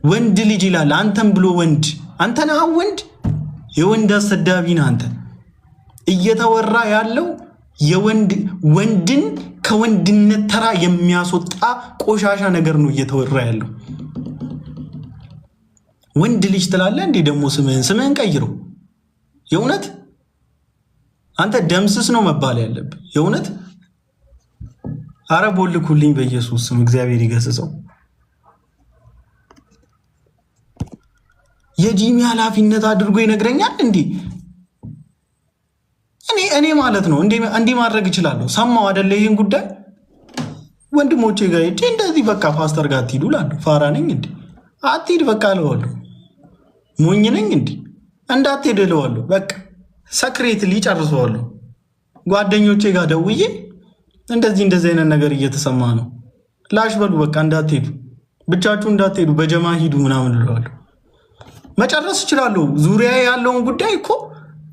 ወንድ ልጅ ይላል። አንተም ብሎ ወንድ አንተ ነህ ወንድ፣ የወንድ አሰዳቢ ነህ አንተ። እየተወራ ያለው ወንድን ከወንድነት ተራ የሚያስወጣ ቆሻሻ ነገር ነው እየተወራ ያለው። ወንድ ልጅ ትላለህ እንዴ? ደግሞ ስምህን ቀይረው። የእውነት አንተ ደምስስ ነው መባል ያለብህ። የእውነት አረ ቦልኩልኝ በኢየሱስ ስም እግዚአብሔር ይገስጸው። የጂሚ ኃላፊነት አድርጎ ይነግረኛል እንዴ? እኔ ማለት ነው እንዲህ ማድረግ እችላለሁ። ሰማው አይደለ? ይሄን ጉዳይ ወንድሞቼ ጋር ሄጄ እንደዚህ በቃ ፓስተር ጋር አትሂዱ እላለሁ። ፋራ ነኝ እንዴ? አትሂድ በቃ እለዋለሁ። ሞኝ ነኝ እንዴ? እንዳትሄድ እለዋለሁ። በቃ ሰክሬትሊ ጨርሰዋለሁ። ጓደኞቼ ጋር ደውዬ እንደዚህ አይነት ነገር እየተሰማ ነው፣ ላሽ በሉ በቃ እንዳትሄዱ፣ ብቻችሁ እንዳትሄዱ፣ በጀማ ሂዱ ምናምን እለዋለሁ። መጨረስ እችላለሁ። ዙሪያ ያለውን ጉዳይ እኮ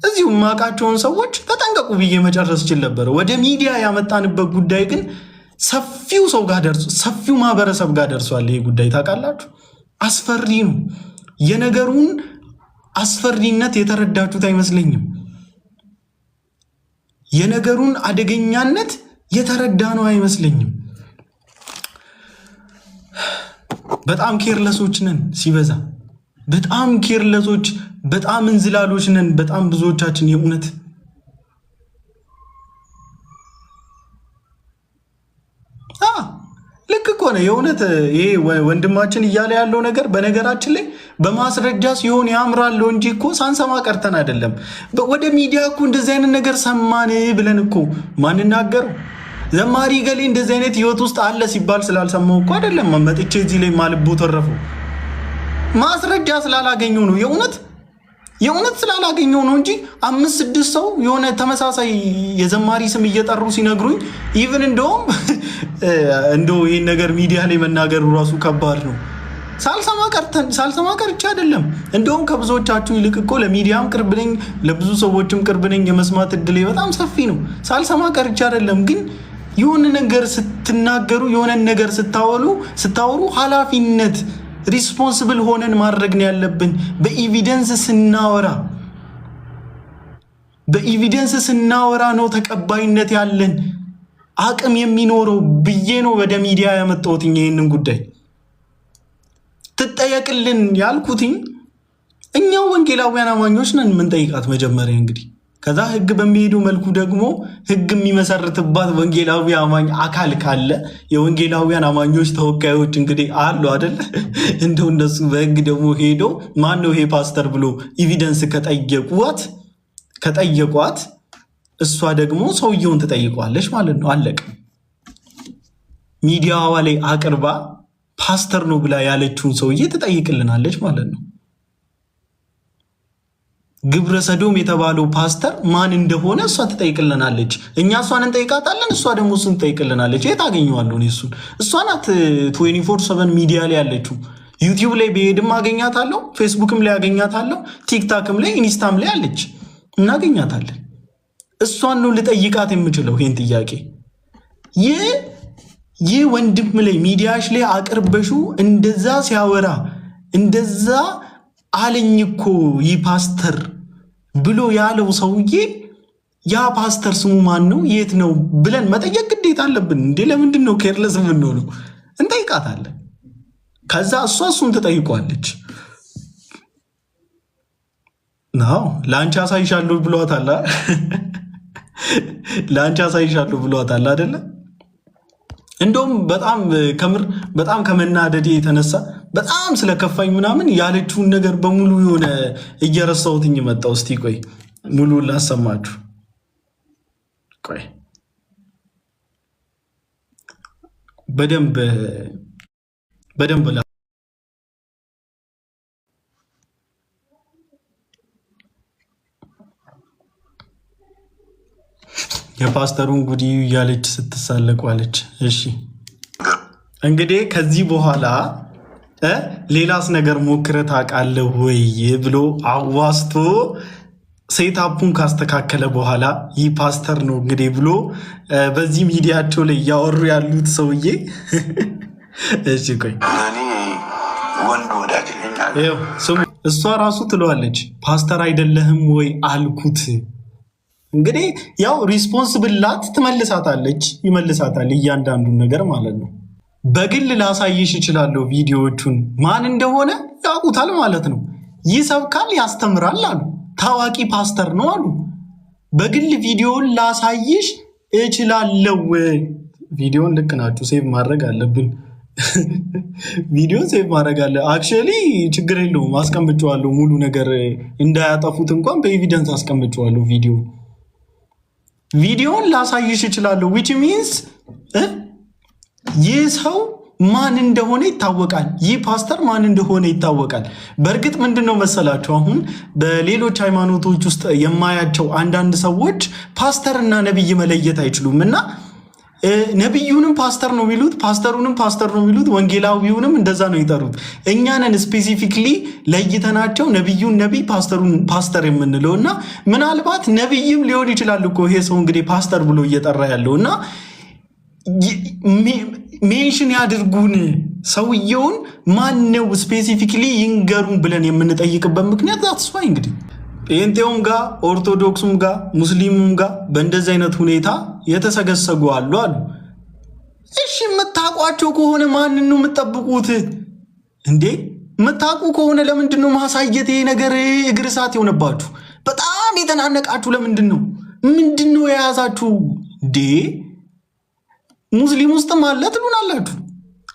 እዚሁ የማውቃቸውን ሰዎች ተጠንቀቁ ብዬ መጨረስ እችል ነበር። ወደ ሚዲያ ያመጣንበት ጉዳይ ግን ሰፊው ሰው ጋር ሰፊው ማህበረሰብ ጋር ደርሷል። ይሄ ጉዳይ ታውቃላችሁ፣ አስፈሪ ነው። የነገሩን አስፈሪነት የተረዳችሁት አይመስለኝም። የነገሩን አደገኛነት የተረዳ ነው አይመስለኝም። በጣም ኬርለሶች ነን ሲበዛ፣ በጣም ኬርለሶች፣ በጣም እንዝላሎች ነን። በጣም ብዙዎቻችን የእውነት ልክ እኮ ነው የእውነት። ይሄ ወንድማችን እያለ ያለው ነገር በነገራችን ላይ በማስረጃ ሲሆን ያምራል እንጂ እኮ ሳንሰማ ቀርተን አይደለም። ወደ ሚዲያ እኮ እንደዚህ አይነት ነገር ሰማን ብለን እኮ ማንናገረው ዘማሪ ገሌ እንደዚህ አይነት ህይወት ውስጥ አለ ሲባል ስላልሰማው እኮ አይደለም። መጥቼ እዚህ ላይ ማልቦ ተረፈው ማስረጃ ስላላገኘው ነው። የእውነት ስላላገኘው ነው እንጂ 5-6 ሰው የሆነ ተመሳሳይ የዘማሪ ስም እየጠሩ ሲነግሩኝ ኢቭን እንደው ይህን ነገር ሚዲያ ላይ መናገሩ ራሱ ከባድ ነው። ሳልሰማ ቀርቼ አይደለም። እንደውም ከብዙዎቻችሁ ይልቅ እኮ ለሚዲያም ቅርብ ነኝ፣ ለብዙ ሰዎችም ቅርብ ነኝ። የመስማት እድሌ በጣም ሰፊ ነው። ሳልሰማ ቀርቼ አይደለም። ግን የሆነ ነገር ስትናገሩ፣ የሆነ ነገር ስታወሩ ኃላፊነት ሪስፖንስብል ሆነን ማድረግ ነው ያለብን። በኤቪደንስ ስናወራ በኤቪደንስ ስናወራ ነው ተቀባይነት ያለን አቅም የሚኖረው ብዬ ነው ወደ ሚዲያ ያመጣሁት። ይሄንን ጉዳይ ትጠየቅልን ያልኩትኝ እኛው ወንጌላውያን አማኞች ነን የምንጠይቃት መጀመሪያ እንግዲህ ከዛ ህግ በሚሄዱ መልኩ ደግሞ ህግ የሚመሰርትባት ወንጌላዊ አማኝ አካል ካለ የወንጌላውያን አማኞች ተወካዮች እንግዲህ አሉ አይደል? እንደው እነሱ በህግ ደግሞ ሄዶ ማን ነው ይሄ ፓስተር ብሎ ኤቪደንስ ከጠየቋት እሷ ደግሞ ሰውየውን ትጠይቋለች ማለት ነው። አለቀ። ሚዲያዋ ላይ አቅርባ ፓስተር ነው ብላ ያለችውን ሰውዬ ትጠይቅልናለች ማለት ነው። ግብረ ሰዶም የተባለው ፓስተር ማን እንደሆነ እሷ ትጠይቅልናለች። እኛ እሷን እንጠይቃታለን፣ እሷ ደግሞ እሱን ትጠይቅልናለች። የት አገኘዋለሁ እኔ እሱን? እሷ ናት 24/7 ሚዲያ ላይ ያለችው። ዩቲዩብ ላይ በሄድም አገኛታለሁ፣ ፌስቡክም ላይ አገኛታለሁ፣ ቲክታክም ላይ ኢንስታም ላይ አለች፣ እናገኛታለን። እሷን ነው ልጠይቃት የምችለው ይህን ጥያቄ። ይህ ወንድም ላይ ሚዲያሽ ላይ አቅርበሹ እንደዛ ሲያወራ እንደዛ አለኝ እኮ ይህ ፓስተር ብሎ ያለው ሰውዬ ያ ፓስተር ስሙ ማን ነው የት ነው ብለን መጠየቅ ግዴታ አለብን እንዴ? ለምንድን ነው ኬርለስ የምንሆነው? እንጠይቃታለን። ከዛ እሱን ትጠይቋለች። ናው ለአንቺ አሳይሻለሁ ብሏታል። ለአንቺ አሳይሻለሁ ብሏታል አይደለ? እንደውም በጣም ከመናደዴ የተነሳ በጣም ስለከፋኝ ምናምን ያለችውን ነገር በሙሉ የሆነ እየረሳሁትኝ መጣሁ። እስቲ ቆይ ሙሉውን ላሰማችሁ። ቆይ በደንብ የፓስተሩን ጉዲ እያለች ስትሳለቋለች። እሺ እንግዲህ ከዚህ በኋላ ሌላስ ነገር ሞክረህ ታውቃለህ ወይ ብሎ አዋስቶ ሴታፑን ካስተካከለ በኋላ ይህ ፓስተር ነው እንግዲህ ብሎ በዚህ ሚዲያቸው ላይ እያወሩ ያሉት ሰውዬ እሺ ቆይ እሷ ራሱ ትለዋለች ፓስተር አይደለህም ወይ አልኩት። እንግዲህ ያው ሪስፖንስብላት ይመልሳታል እያንዳንዱን ነገር ማለት ነው። በግል ላሳይሽ እችላለሁ ቪዲዮዎቹን ማን እንደሆነ ያውቁታል ማለት ነው። ይሰብካል፣ ያስተምራል አሉ። ታዋቂ ፓስተር ነው አሉ። በግል ቪዲዮን ላሳይሽ እችላለሁ። ቪዲዮን ልክ ናችሁ፣ ሴቭ ማድረግ አለብን። ቪዲዮን ሴቭ ማድረግ አለ። አክቹዋሊ ችግር የለውም፣ አስቀምጨዋለሁ። ሙሉ ነገር እንዳያጠፉት እንኳን በኤቪደንስ አስቀምጨዋለሁ። ቪዲዮን ላሳይሽ እችላለሁ which means ይህ ሰው ማን እንደሆነ ይታወቃል። ይህ ፓስተር ማን እንደሆነ ይታወቃል። በእርግጥ ምንድነው መሰላችሁ አሁን በሌሎች ሃይማኖቶች ውስጥ የማያቸው አንዳንድ ሰዎች ፓስተርና ነብይ መለየት አይችሉም እና ነብዩንም ፓስተር ነው የሚሉት፣ ፓስተሩንም ፓስተር ነው የሚሉት፣ ወንጌላዊውንም እንደዛ ነው ይጠሩት። እኛንን ስፔሲፊክሊ ለይተናቸው ነብዩን ነብይ ፓስተሩን ፓስተር የምንለው እና ምናልባት ነብይም ሊሆን ይችላል እኮ ይሄ ሰው እንግዲህ ፓስተር ብሎ እየጠራ ያለው እና ሜንሽን ያድርጉን ሰውየውን ማነው ስፔሲፊክሊ ይንገሩን ብለን የምንጠይቅበት ምክንያት ዛትስፋ እንግዲህ ጴንጤውም ጋር ኦርቶዶክሱም ጋር ሙስሊሙም ጋር በእንደዚህ አይነት ሁኔታ የተሰገሰጉ አሉ። እሺ የምታውቋቸው ከሆነ ማንን ነው የምትጠብቁት እንዴ? የምታውቁ ከሆነ ለምንድን ነው ማሳየት ይሄ ነገር እግር እሳት የሆነባችሁ? በጣም የተናነቃችሁ ለምንድን ነው? ምንድን ነው የያዛችሁ እንዴ? ሙስሊም ውስጥም አለ ትሉናላችሁ፣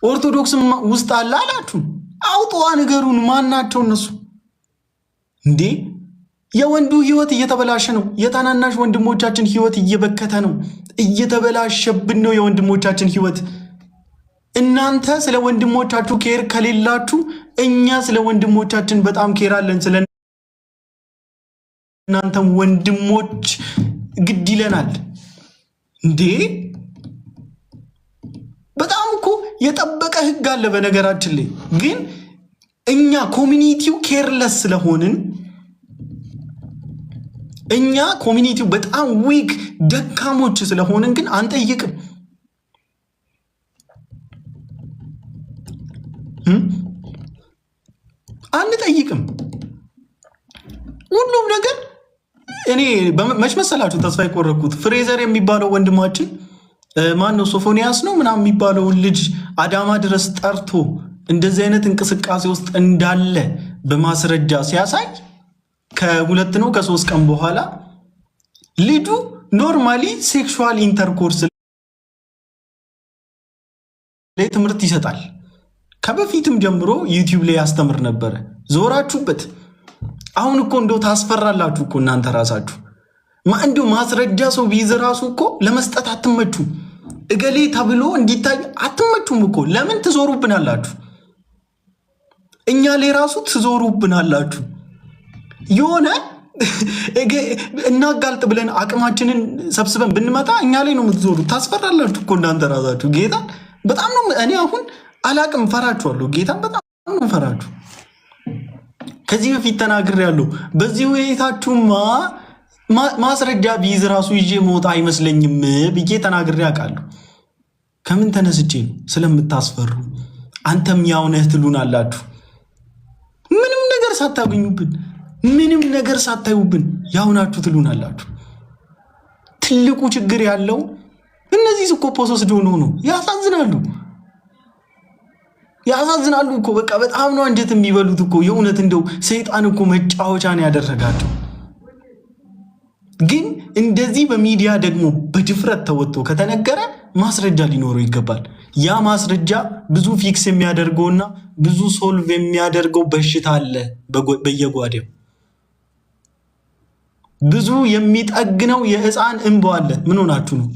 ኦርቶዶክስም ውስጥ አለ አላችሁ። አውጧ ነገሩን ማናቸው እነሱ እንዴ? የወንዱ ህይወት እየተበላሸ ነው። የታናናሽ ወንድሞቻችን ህይወት እየበከተ ነው። እየተበላሸብን ነው የወንድሞቻችን ህይወት። እናንተ ስለ ወንድሞቻችሁ ኬር ከሌላችሁ እኛ ስለ ወንድሞቻችን በጣም ኬር አለን። ስለ እናንተ ወንድሞች ግድ ይለናል እንዴ? በጣም እኮ የጠበቀ ህግ አለ በነገራችን ላይ። ግን እኛ ኮሚኒቲው ኬርለስ ስለሆንን እኛ ኮሚኒቲው በጣም ዊክ ደካሞች ስለሆንን ግን አንጠይቅም። አንጠይቅም። ሁሉም ነገር እኔ መች መሰላችሁ ተስፋ የቆረኩት ፍሬዘር የሚባለው ወንድማችን ማን ነው ሶፎንያስ ነው ምናምን የሚባለውን ልጅ አዳማ ድረስ ጠርቶ እንደዚህ አይነት እንቅስቃሴ ውስጥ እንዳለ በማስረጃ ሲያሳይ ከ2 ነው ከ3 ቀን በኋላ ልጁ ኖርማሊ ሴክሹዋል ኢንተርኮርስ ላይ ትምህርት ይሰጣል። ከበፊትም ጀምሮ ዩቲዩብ ላይ ያስተምር ነበረ። ዞራችሁበት። አሁን እኮ እንደው ታስፈራላችሁ እኮ እናንተ ራሳችሁ። እንደው ማስረጃ ሰው ቢይዝ ራሱ እኮ ለመስጠት አትመቹም። እገሌ ተብሎ እንዲታይ አትመቹም እኮ። ለምን ትዞሩብናላችሁ? እኛ ላይ ራሱ ትዞሩብናላችሁ። የሆነ እናጋልጥ ብለን አቅማችንን ሰብስበን ብንመጣ እኛ ላይ ነው የምትዞሩት። ታስፈራላችሁ እኮ እናንተ ራሳችሁ። ጌታ በጣም ነው እኔ አሁን አላቅም፣ ፈራችኋለሁ። ጌታ በጣም ነው ፈራችሁ። ከዚህ በፊት ተናግሬያለሁ። በዚህ ሁኔታችሁማ ማስረጃ ቢይዝ ራሱ ይዤ መውጣ አይመስለኝም ብዬ ተናግሬ አውቃለሁ። ከምን ተነስቼ ነው? ስለምታስፈሩ። አንተም ያው ነህ ትሉናላችሁ። ምንም ነገር ሳታገኙብን፣ ምንም ነገር ሳታዩብን ያው ናችሁ ትሉናላችሁ። ትልቁ ችግር ያለው እነዚህ እኮ ፖሶስ ዶን ሆኖ ያሳዝናሉ እኮ በቃ በጣም ነው አንጀት የሚበሉት እኮ የእውነት። እንደው ሰይጣን እኮ መጫወቻን ያደረጋቸው። ግን እንደዚህ በሚዲያ ደግሞ በድፍረት ተወጥቶ ከተነገረ ማስረጃ ሊኖረው ይገባል። ያ ማስረጃ ብዙ ፊክስ የሚያደርገውና ብዙ ሶልቭ የሚያደርገው በሽታ አለ በየጓዴው። ብዙ የሚጠግነው የህፃን እንባ አለ። ምን ሆናችሁ ነው?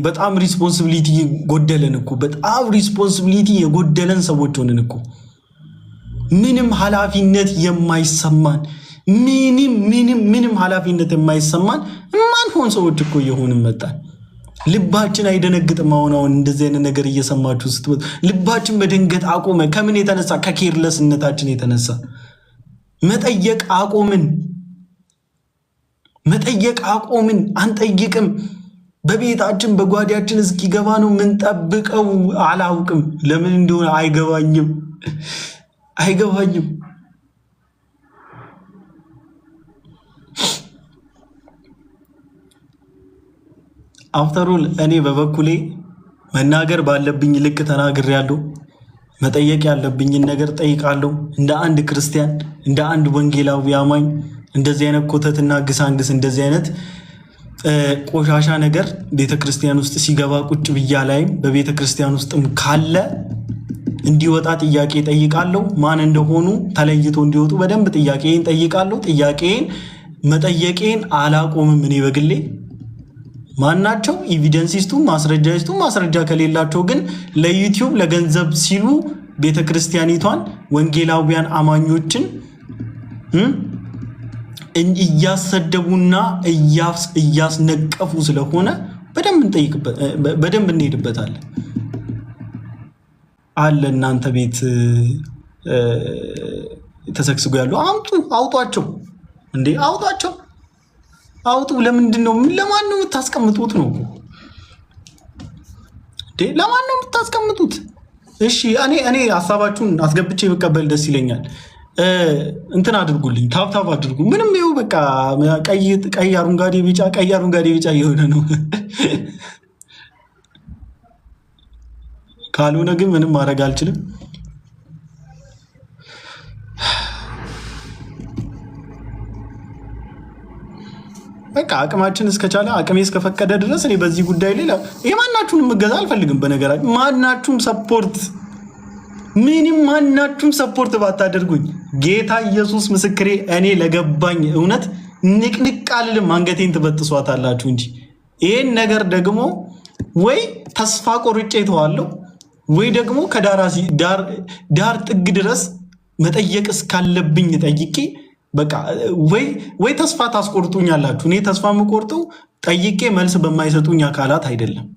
በጣም ሪስፖንሲቢሊቲ ጎደለን እኮ። በጣም ሪስፖንሲቢሊቲ የጎደለን ሰዎች ሆነን እኮ። ምንም ኃላፊነት የማይሰማን ምንም ኃላፊነት የማይሰማን ማንሆን ሰዎች እኮ እየሆንን መጣን። ልባችን አይደነግጥም? አሁን እንደዚህ አይነት ነገር እየሰማችሁ ስትመጡ ልባችን መደንገጥ አቆመ። ከምን የተነሳ? ከኬርለስነታችን የተነሳ መጠየቅ አቆምን። አንጠይቅም። በቤታችን በጓዳችን እስኪገባ ነው ምንጠብቀው። አላውቅም ለምን እንደሆነ አይገባኝም። አፍተሩል እኔ በበኩሌ መናገር ባለብኝ ልክ ተናግሬያለሁ። መጠየቅ ያለብኝን ነገር ጠይቃለሁ። እንደ አንድ ክርስቲያን፣ እንደ አንድ ወንጌላዊ አማኝ እንደዚህ አይነት ኮተትና ግሳንግስ እንደዚህ አይነት ቆሻሻ ነገር ቤተክርስቲያን ውስጥ ሲገባ ቁጭ ብያ ላይም በቤተክርስቲያን ውስጥም ካለ እንዲወጣ ጥያቄ ጠይቃለሁ። ማን እንደሆኑ ተለይቶ እንዲወጡ በደንብ ጥያቄን ጠይቃለሁ። መጠየቄን አላቆምም። እኔ በግሌ ማናቸው ኤቪደንሲስቱ ማስረጃ ከሌላቸው ግን ለዩቲዩብ ለገንዘብ ሲሉ ቤተክርስቲያኒቷን ወንጌላውያን አማኞችን እያሰደቡና እያስነቀፉ ስለሆነ በደንብ እንሄድበታለን። አለ እናንተ ቤት ተሰግስጎ ያሉ አውጧቸው እንዴ! አውጡ። ለምንድን ነው? ለማን ነው የምታስቀምጡት ነው እንዴ? ለማን ነው የምታስቀምጡት? እሺ እኔ ሀሳባችሁን አስገብቼ ብቀበል ደስ ይለኛል። እንትን አድርጉልኝ፣ ታብታብ አድርጉ። ምንም ይኸው በቃ ቀይ አረንጓዴ ቢጫ የሆነ ነው። ካልሆነ ግን ምንም ማድረግ አልችልም። በቃ አቅማችን እስከቻለ አቅሜ እስከፈቀደ ድረስ እኔ በዚህ ጉዳይ ላይ የማናችሁንም እገዛ አልፈልግም። በነገራችን ማናችሁም ሰፖርት ባታደርጉኝ ጌታ ኢየሱስ ምስክሬ፣ እኔ ለገባኝ እውነት ንቅንቅ አልልም። አንገቴን ትበጥሷታላችሁ እንጂ ይህን ነገር ደግሞ ወይ ተስፋ ቆርጬ ተዋለሁ ወይ ደግሞ ዳር ጥግ ድረስ መጠየቅ እስካለብኝ ጠይቄ በቃ ወይ ተስፋ ታስቆርጡኛላችሁ። እኔ ተስፋ የምቆርጠው ጠይቄ መልስ በማይሰጡኝ አካላት አይደለም።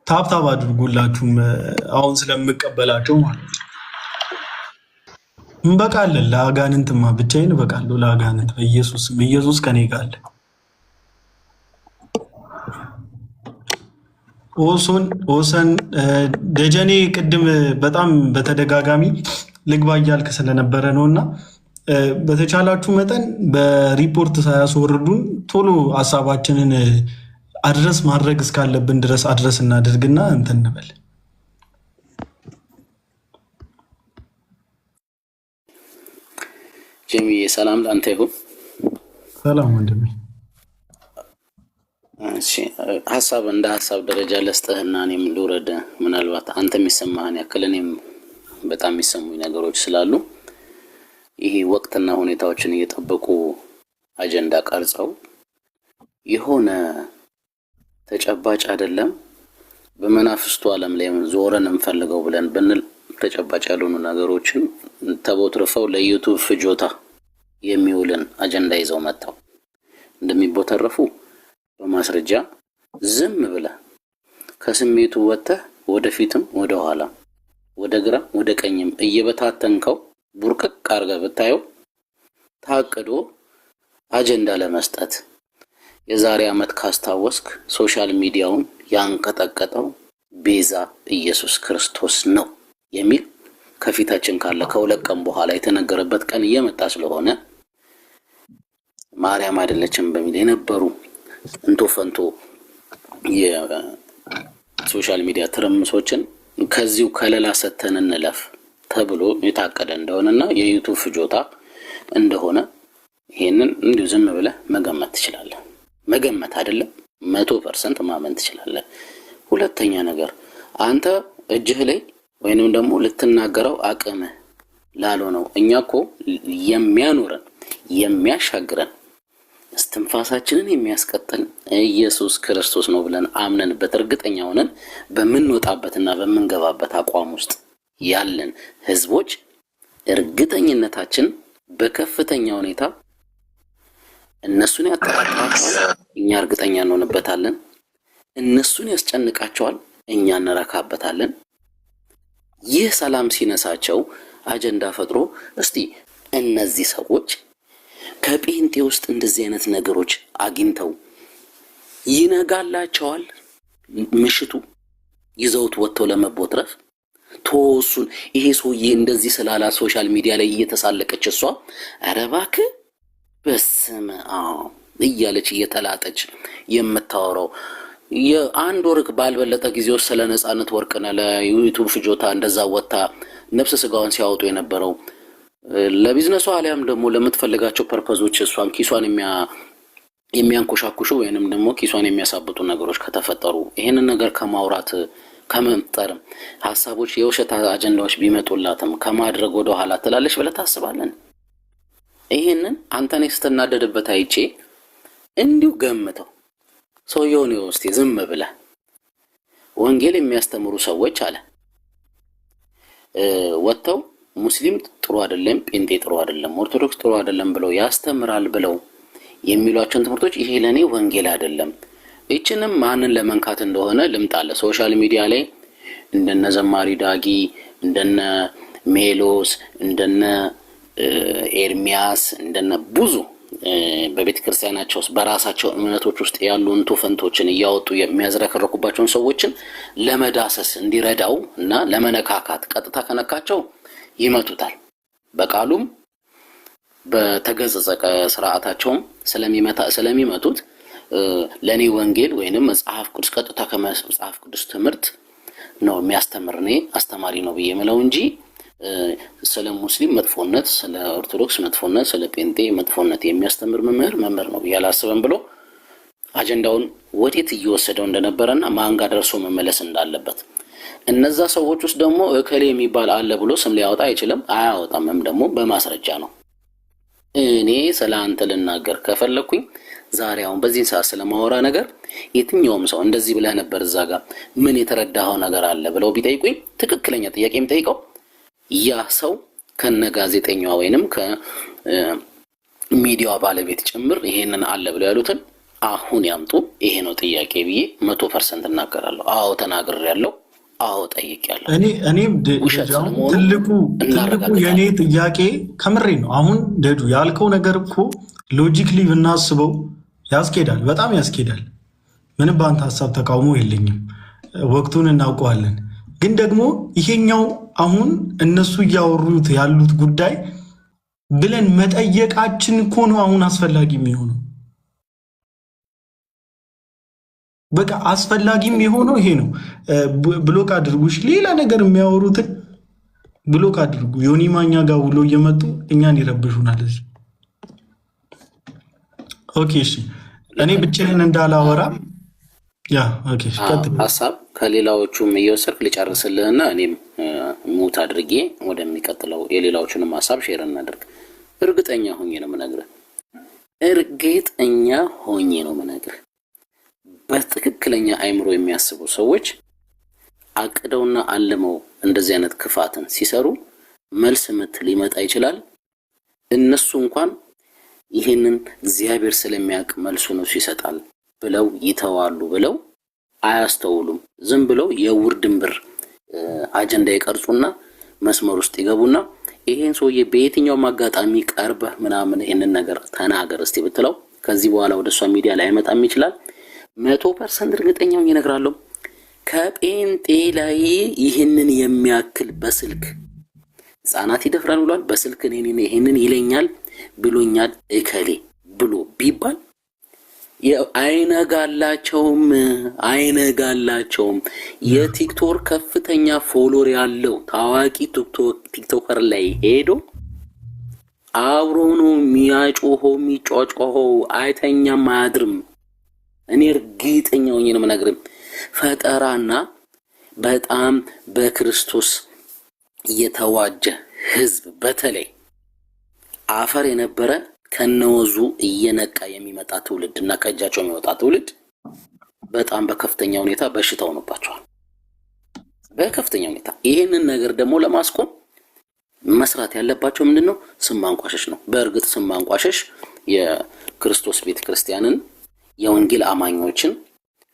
ታብታብ አድርጉላችሁም አሁን ስለምቀበላቸው ማለት ነው። እንበቃለን። ለአጋንንትማ ብቻዬን እበቃለሁ። ለአጋንንት በኢየሱስ ከኔ ጋር አለ። ኦሰን ደጀኔ ቅድም በጣም በተደጋጋሚ ልግባ እያልክ ስለነበረ ነውና በተቻላችሁ መጠን በሪፖርት ሳያስወርዱን ቶሎ ሀሳባችንን አድረስ ማድረግ እስካለብን ድረስ አድረስ እናድርግና እንትን እንበል። ጀሚ ሰላም ላንተ ይሁን። ሰላም ወንድሜ። እሺ ሀሳብ እንደ ሀሳብ ደረጃ ለስጠህና እኔም ልውረድ። ምናልባት አንተ የሚሰማህን ያክል እኔም በጣም የሚሰሙኝ ነገሮች ስላሉ ይሄ ወቅትና ሁኔታዎችን እየጠበቁ አጀንዳ ቀርጸው የሆነ ተጨባጭ አይደለም በመናፍስቱ ዓለም ላይ ዞረን እንፈልገው ብለን ብንል ተጨባጭ ያልሆኑ ነገሮችን ተቦትርፈው ለዩቱብ ፍጆታ የሚውልን አጀንዳ ይዘው መጥተው እንደሚቦተረፉ በማስረጃ ዝም ብለህ ከስሜቱ ወጥተህ ወደፊትም ወደ ኋላ ወደ ግራ ወደ ቀኝም እየበታተንከው ቡርቅቅ አድርገህ ብታየው ታቅዶ አጀንዳ ለመስጠት የዛሬ ዓመት ካስታወስክ ሶሻል ሚዲያውን ያንቀጠቀጠው ቤዛ ኢየሱስ ክርስቶስ ነው የሚል ከፊታችን ካለ ከሁለት ቀን በኋላ የተነገረበት ቀን እየመጣ ስለሆነ ማርያም አይደለችም በሚል የነበሩ እንቶ ፈንቶ የሶሻል ሚዲያ ትርምሶችን ከዚሁ ከለላ ሰተን እንለፍ ተብሎ የታቀደ እንደሆነና የዩቱብ ፍጆታ እንደሆነ ይሄንን እንዲሁ ዝም ብለህ መገመት ትችላለህ። መገመት አይደለም 100% ማመን ትችላለህ። ሁለተኛ ነገር አንተ እጅህ ላይ ወይንም ደግሞ ልትናገረው አቅምህ ላልሆነው እኛኮ የሚያኖረን የሚያሻግረን እስትንፋሳችንን የሚያስቀጥል ኢየሱስ ክርስቶስ ነው ብለን አምነንበት እርግጠኛ ሆነን በምንወጣበትና በምንገባበት አቋም ውስጥ ያለን ህዝቦች እርግጠኝነታችን በከፍተኛ ሁኔታ እነሱን ያጠራጥራቸዋል፣ እኛ እርግጠኛ እንሆንበታለን። እነሱን ያስጨንቃቸዋል፣ እኛ እንረካበታለን። ይህ ሰላም ሲነሳቸው አጀንዳ ፈጥሮ እስቲ እነዚህ ሰዎች ከጴንጤ ውስጥ እንደዚህ አይነት ነገሮች አግኝተው ይነጋላቸዋል፣ ምሽቱ ይዘውት ወጥተው ለመቦትረፍ ተወሱን። ይሄ ሰውዬ እንደዚህ ስላላ ሶሻል ሚዲያ ላይ እየተሳለቀች እሷ ኧረ እባክህ በስመ አብ እያለች እየተላጠች የምታወራው የአንድ ወር ባልበለጠ ጊዜ ውስጥ ስለ ነጻነት ወርቅነህ ለዩቱብ ፍጆታ እንደዛ ወጣ ነፍስ ስጋዋን ሲያወጡ የነበረው ለቢዝነሱ አሊያም ደግሞ ለምትፈልጋቸው ፐርፐዞች እሷን ኪሷን የሚያንኮሻኩሹ ወይንም ደግሞ ኪሷን የሚያሳብጡ ነገሮች ከተፈጠሩ ይሄንን ነገር ከማውራት ከመምጠር ሐሳቦች የውሸት አጀንዳዎች ቢመጡላትም ከማድረግ ወደ ኋላ ትላለች ብለህ ታስባለን? ይሄንን አንተ ነህ ስትናደድበት አይቼ እንዲሁ ገምተው ሰውየውን እስቲ ዝም ብለህ ወንጌል የሚያስተምሩ ሰዎች አለ ወጥተው ሙስሊም ጥሩ አይደለም፣ ጴንጤ ጥሩ አይደለም፣ ኦርቶዶክስ ጥሩ አይደለም ብለው ያስተምራል ብለው የሚሏቸውን ትምህርቶች ይሄ ለኔ ወንጌል አይደለም። እቺንም ማንን ለመንካት እንደሆነ ልምጣለ ሶሻል ሚዲያ ላይ እንደነ ዘማሪ ዳጊ እንደነ ሜሎስ እንደነ ኤርሚያስ እንደነ ብዙ በቤተክርስቲያናቸው በራሳቸው እምነቶች ውስጥ ያሉ እንቶ ፈንቶችን እያወጡ የሚያዝረከረኩባቸውን ሰዎችን ለመዳሰስ እንዲረዳው እና ለመነካካት ቀጥታ ከነካቸው ይመቱታል። በቃሉም በተገጸጸ ስርዓታቸውም ስለሚመቱት ለኔ ወንጌል ወይንም መጽሐፍ ቅዱስ ቀጥታ ከመጽሐፍ ቅዱስ ትምህርት ነው የሚያስተምር እኔ አስተማሪ ነው ብዬ የምለው እንጂ ስለ ሙስሊም መጥፎነት፣ ስለ ኦርቶዶክስ መጥፎነት፣ ስለ ጴንጤ መጥፎነት የሚያስተምር መምህር ነው ብዬ አላስብም ብሎ አጀንዳውን ወዴት እየወሰደው እንደነበረና ማን ጋር ደርሶ መመለስ እንዳለበት እነዛ ሰዎች ውስጥ ደግሞ እከሌ የሚባል አለ ብሎ ስም ሊያወጣ አይችልም፣ አያወጣምም ደግሞ በማስረጃ ነው። እኔ ስለ አንተ ልናገር ከፈለኩኝ ዛሬ አሁን በዚህ ሰዓት ስለማወራ ነገር የትኛውም ሰው እንደዚህ ብለህ ነበር እዛ ጋር ምን የተረዳኸው ነገር አለ ብለው ቢጠይቁኝ ትክክለኛ ጥያቄ የምጠይቀው ያ ሰው ከነ ጋዜጠኛዋ ወይንም ከሚዲያው ባለቤት ጭምር ይሄንን አለ ብለው ያሉትን አሁን ያምጡ፣ ይሄ ነው ጥያቄ ብዬ 100% እናገራለሁ። አዎ ተናግሬያለሁ፣ አዎ ጠይቄያለሁ። እኔም ትልቁ የኔ ጥያቄ ከምሬ ነው። አሁን ደዱ ያልከው ነገር እኮ ሎጂክሊ ብናስበው ያስኬዳል፣ በጣም ያስኬዳል። ምንም በአንተ ሀሳብ ተቃውሞ የለኝም፣ ወቅቱን እናውቀዋለን። ግን ደግሞ ይሄኛው አሁን እነሱ እያወሩት ያሉት ጉዳይ ብለን መጠየቃችን እኮ ነው አሁን አስፈላጊ የሚሆነው። በቃ አስፈላጊም የሆነው ይሄ ነው። ብሎክ አድርጉሽ፣ ሌላ ነገር የሚያወሩትን ብሎክ አድርጉ። ዮኒ ማኛ ጋር ውሎ እየመጡ እኛን ይረብሹናል እዚህ። ኦኬ እሺ፣ እኔ ብቻዬን እንዳላወራ ሀሳብ ከሌላዎቹም እየወሰድክ ልጨርስልህና እኔም ሙት አድርጌ ወደሚቀጥለው የሌላዎቹንም ሀሳብ ሼር እናደርግ። እርግጠኛ ሆኜ ነው የምነግርህ። በትክክለኛ አይምሮ የሚያስቡ ሰዎች አቅደውና አልመው እንደዚህ አይነት ክፋትን ሲሰሩ መልስ ምት ሊመጣ ይችላል። እነሱ እንኳን ይህንን እግዚአብሔር ስለሚያውቅ መልሱን ይሰጣል ብለው ይተዋሉ ብለው አያስተውሉም። ዝም ብለው የውር ድንብር አጀንዳ ይቀርጹና መስመር ውስጥ ይገቡና ይሄን ሰውዬ በየትኛውም አጋጣሚ ቀርበህ ምናምን ይሄንን ነገር ተናገር እስቲ ብትለው ከዚህ በኋላ ወደ እሷ ሚዲያ ላይ አይመጣም ይችላል። 100% እርግጠኛው ይነግራለሁ። ከጴንጤ ላይ ይህንን የሚያክል በስልክ ህፃናት ይደፍራል ብሏል። በስልክ ይህንን ይለኛል ብሎኛል እከሌ ብሎ ቢባል አይነጋላቸውም። የቲክቶክ ከፍተኛ ፎሎወር ያለው ታዋቂ ቲክቶከር ላይ ሄዶ አብሮ ነው የሚጮኸው፣ አይተኛም አያድርም። እኔ እርግጠኛ ሆኜ ነው የምነግርህ። ፈጠራና በጣም በክርስቶስ የተዋጀ ህዝብ በተለይ አፈር የነበረ ከነወዙ እየነቃ የሚመጣ ትውልድ እና ከእጃቸው የሚወጣ ትውልድ በጣም በከፍተኛ ሁኔታ በሽታ ሆኖባቸዋል። በከፍተኛ ሁኔታ ይህንን ነገር ደግሞ ለማስቆም መስራት ያለባቸው ምንድነው? ስም ማንቋሸሽ ነው። በእርግጥ ስም ማንቋሸሽ የክርስቶስ ቤተክርስቲያንን የወንጌል አማኞችን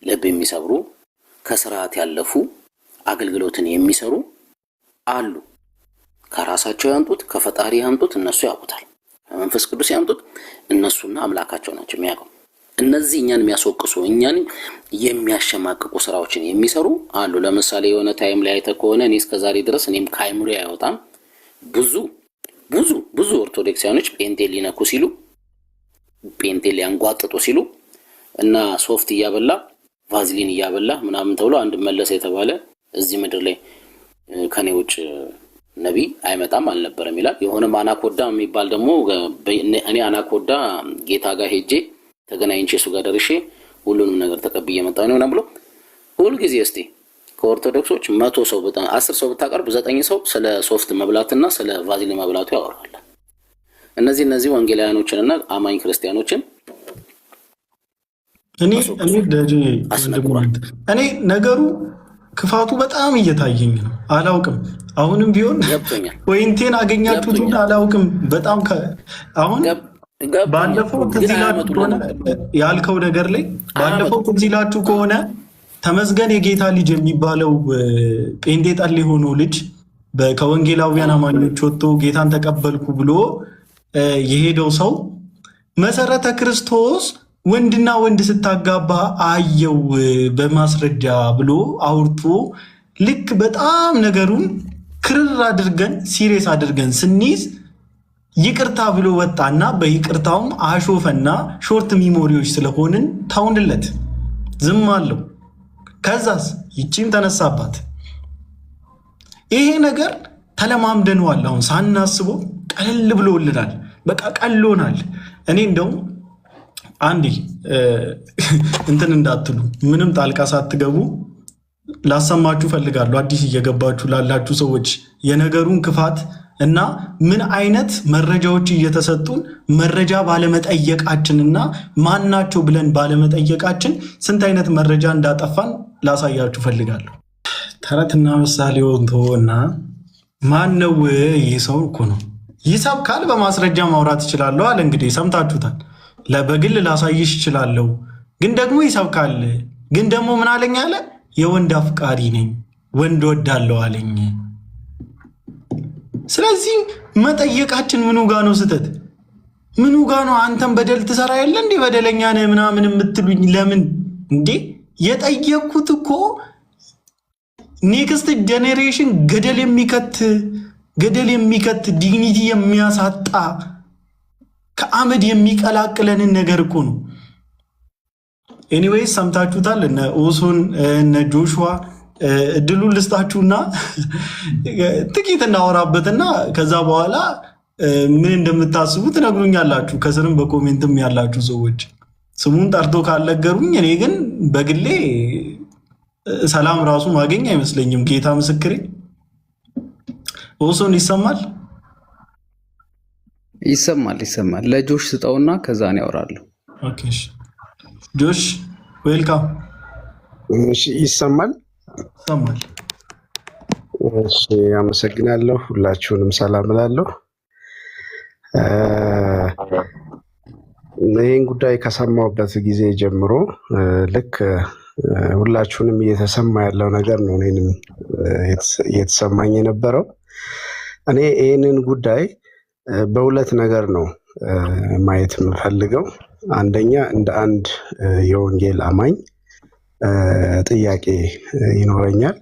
ልብ የሚሰብሩ ከስርዓት ያለፉ አገልግሎትን የሚሰሩ አሉ። ከራሳቸው ያንጡት ከፈጣሪ ያንጡት እነሱ ያውቁታል። መንፈስ ቅዱስ ያንጡት እነሱና አምላካቸው ናቸው የሚያውቁ። እነዚህ እኛን የሚያስወቅሱ እኛን የሚያሸማቅቁ ስራዎችን የሚሰሩ አሉ። ለምሳሌ የሆነ ታይም ላይ አይተህ ከሆነ እኔ እስከዛሬ ድረስ እኔም ከአይምሮ አይወጣም ብዙ ኦርቶዶክሳውያኖች ጴንጤ ሊነኩ ሲሉ ጴንጤ ሊያንጓጥጡ ሲሉ እና ሶፍት እያበላ ቫዝሊን እያበላ ምናምን ተብሎ አንድ መለሰ የተባለ እዚህ ምድር ላይ ከኔ ውጭ ነቢይ አይመጣም አልነበረም ይላል። የሆነ አናኮዳ የሚባል ደግሞ እኔ አናኮዳ ጌታ ጋር ሄጄ ተገናኝቼ እሱ ጋር ደርሼ ሁሉንም ነገር ተቀብዬ መጣሁ ነው ብሎ ሁሉ ጊዜ እስቲ ከኦርቶዶክሶች 100 ሰው 10 ሰው ብታቀርብ 9 ሰው ስለ ሶፍት መብላትና ስለ ቫዝሊን መብላቱ ያወራል። እነዚህ ወንጌላውያኖችንና አማኝ ክርስቲያኖችን እኔ ነገሩ ክፋቱ በጣም እየታየኝ ነው። አላውቅም አሁንም ቢሆን ፖይንቴን አገኛችሁት አላውቅም። በጣም አሁን ባለፈው ትዚላችሁ ከሆነ ያልከው ነገር ላይ ባለፈው ትዚላችሁ ከሆነ ተመስገን የጌታ ልጅ የሚባለው ጴንጤ ጠል የሆነው ልጅ ከወንጌላውያን አማኞች ወጥቶ ጌታን ተቀበልኩ ብሎ የሄደው ሰው መሰረተ ክርስቶስ ወንድና ወንድ ስታጋባ አየው በማስረጃ ብሎ አውርቶ ልክ በጣም ነገሩን ክርር አድርገን ሲሪየስ አድርገን ስንይዝ ይቅርታ ብሎ ወጣና በይቅርታውም አሾፈና ሾርት ሚሞሪዎች ስለሆንን ታውንለት ዝም አለው። ከዛስ ይቺም ተነሳባት። ይሄ ነገር ተለማምደነዋል። አሁን ሳናስበው ቀለል ብሎልናል። በቃ ቀሎናል። እኔ እንደውም አንዴ እንትን እንዳትሉ ምንም ጣልቃ ሳትገቡ ላሰማችሁ ፈልጋለሁ። አዲስ እየገባችሁ ላላችሁ ሰዎች የነገሩን ክፋት እና ምን አይነት መረጃዎች እየተሰጡን መረጃ ባለመጠየቃችንና ማናቸው ብለን ባለመጠየቃችን ስንት አይነት መረጃ እንዳጠፋን ላሳያችሁ ፈልጋለሁ። ተረትና ምሳሌ ወንቶና ማን ነው? ይህ ሰው እኮ ነው። ይሰብካል፣ በማስረጃ ማውራት ይችላለሁ አለ። እንግዲህ ሰምታችሁታል። በግል ላሳይሽ ይችላለሁ፣ ግን ደግሞ ይሰብካል። ግን ደግሞ ምን አለኝ አለ? የወንድ አፍቃሪ ነኝ፣ ወንድ ወዳለው አለኝ። ስለዚህ መጠየቃችን ምኑ ጋ ነው ስህተት? ምኑ ጋ ነው? አንተም በደል ትሰራ የለ እንዴ? በደለኛ ነህ ምናምን የምትሉኝ ለምን እንዴ? የጠየቅኩት እኮ ኔክስት ጄኔሬሽን ገደል የሚከት ዲግኒቲ የሚያሳጣ ከአመድ የሚቀላቅለንን ነገር እኮ ነው። ኤኒዌይስ ሰምታችሁታል። እነ ኦሶን እነ ጆሹዋ እድሉን ልስጣችሁና ጥቂት እናወራበትና ከዛ በኋላ ምን እንደምታስቡ ትነግሩኛላችሁ። ከስርም በኮሜንትም ያላችሁ ሰዎች ስሙን ጠርቶ ካልነገሩኝ እኔ ግን በግሌ ሰላም ራሱ ማገኝ አይመስለኝም። ጌታ ምስክሬ። ኦሶን ይሰማል? ይሰማል። ለጆሽ ስጠውና ከዛ ነው ያወራለሁ። ኦኬ ጆሽ ዌልካም። እሺ ይሰማል? እሺ አመሰግናለሁ። ሁላችሁንም ሰላም እላለሁ። ይህን ጉዳይ ከሰማሁበት ጊዜ ጀምሮ ልክ ሁላችሁንም እየተሰማ ያለው ነገር ነው እኔንም እየተሰማኝ የነበረው። እኔ ይህንን ጉዳይ በሁለት ነገር ነው ማየት የምፈልገው። አንደኛ እንደ አንድ የወንጌል አማኝ ጥያቄ ይኖረኛል።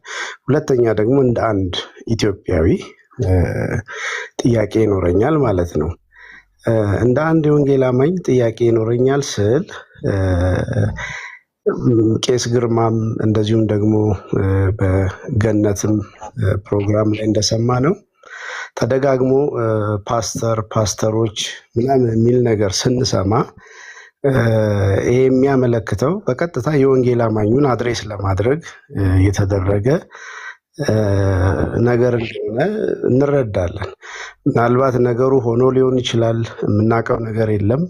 ሁለተኛ ደግሞ እንደ አንድ ኢትዮጵያዊ ጥያቄ ይኖረኛል ማለት ነው። እንደ አንድ የወንጌል አማኝ ጥያቄ ይኖረኛል ስል ቄስ ግርማም እንደዚሁም ደግሞ በገነትም ፕሮግራም ላይ እንደሰማ ነው ተደጋግሞ ፓስተሮች ምናምን የሚል ነገር ስንሰማ ይሄ የሚያመለክተው በቀጥታ የወንጌል አማኙን አድሬስ ለማድረግ የተደረገ ነገር እንደሆነ እንረዳለን። ምናልባት ነገሩ ሆኖ ሊሆን ይችላል፣ የምናውቀው ነገር የለም።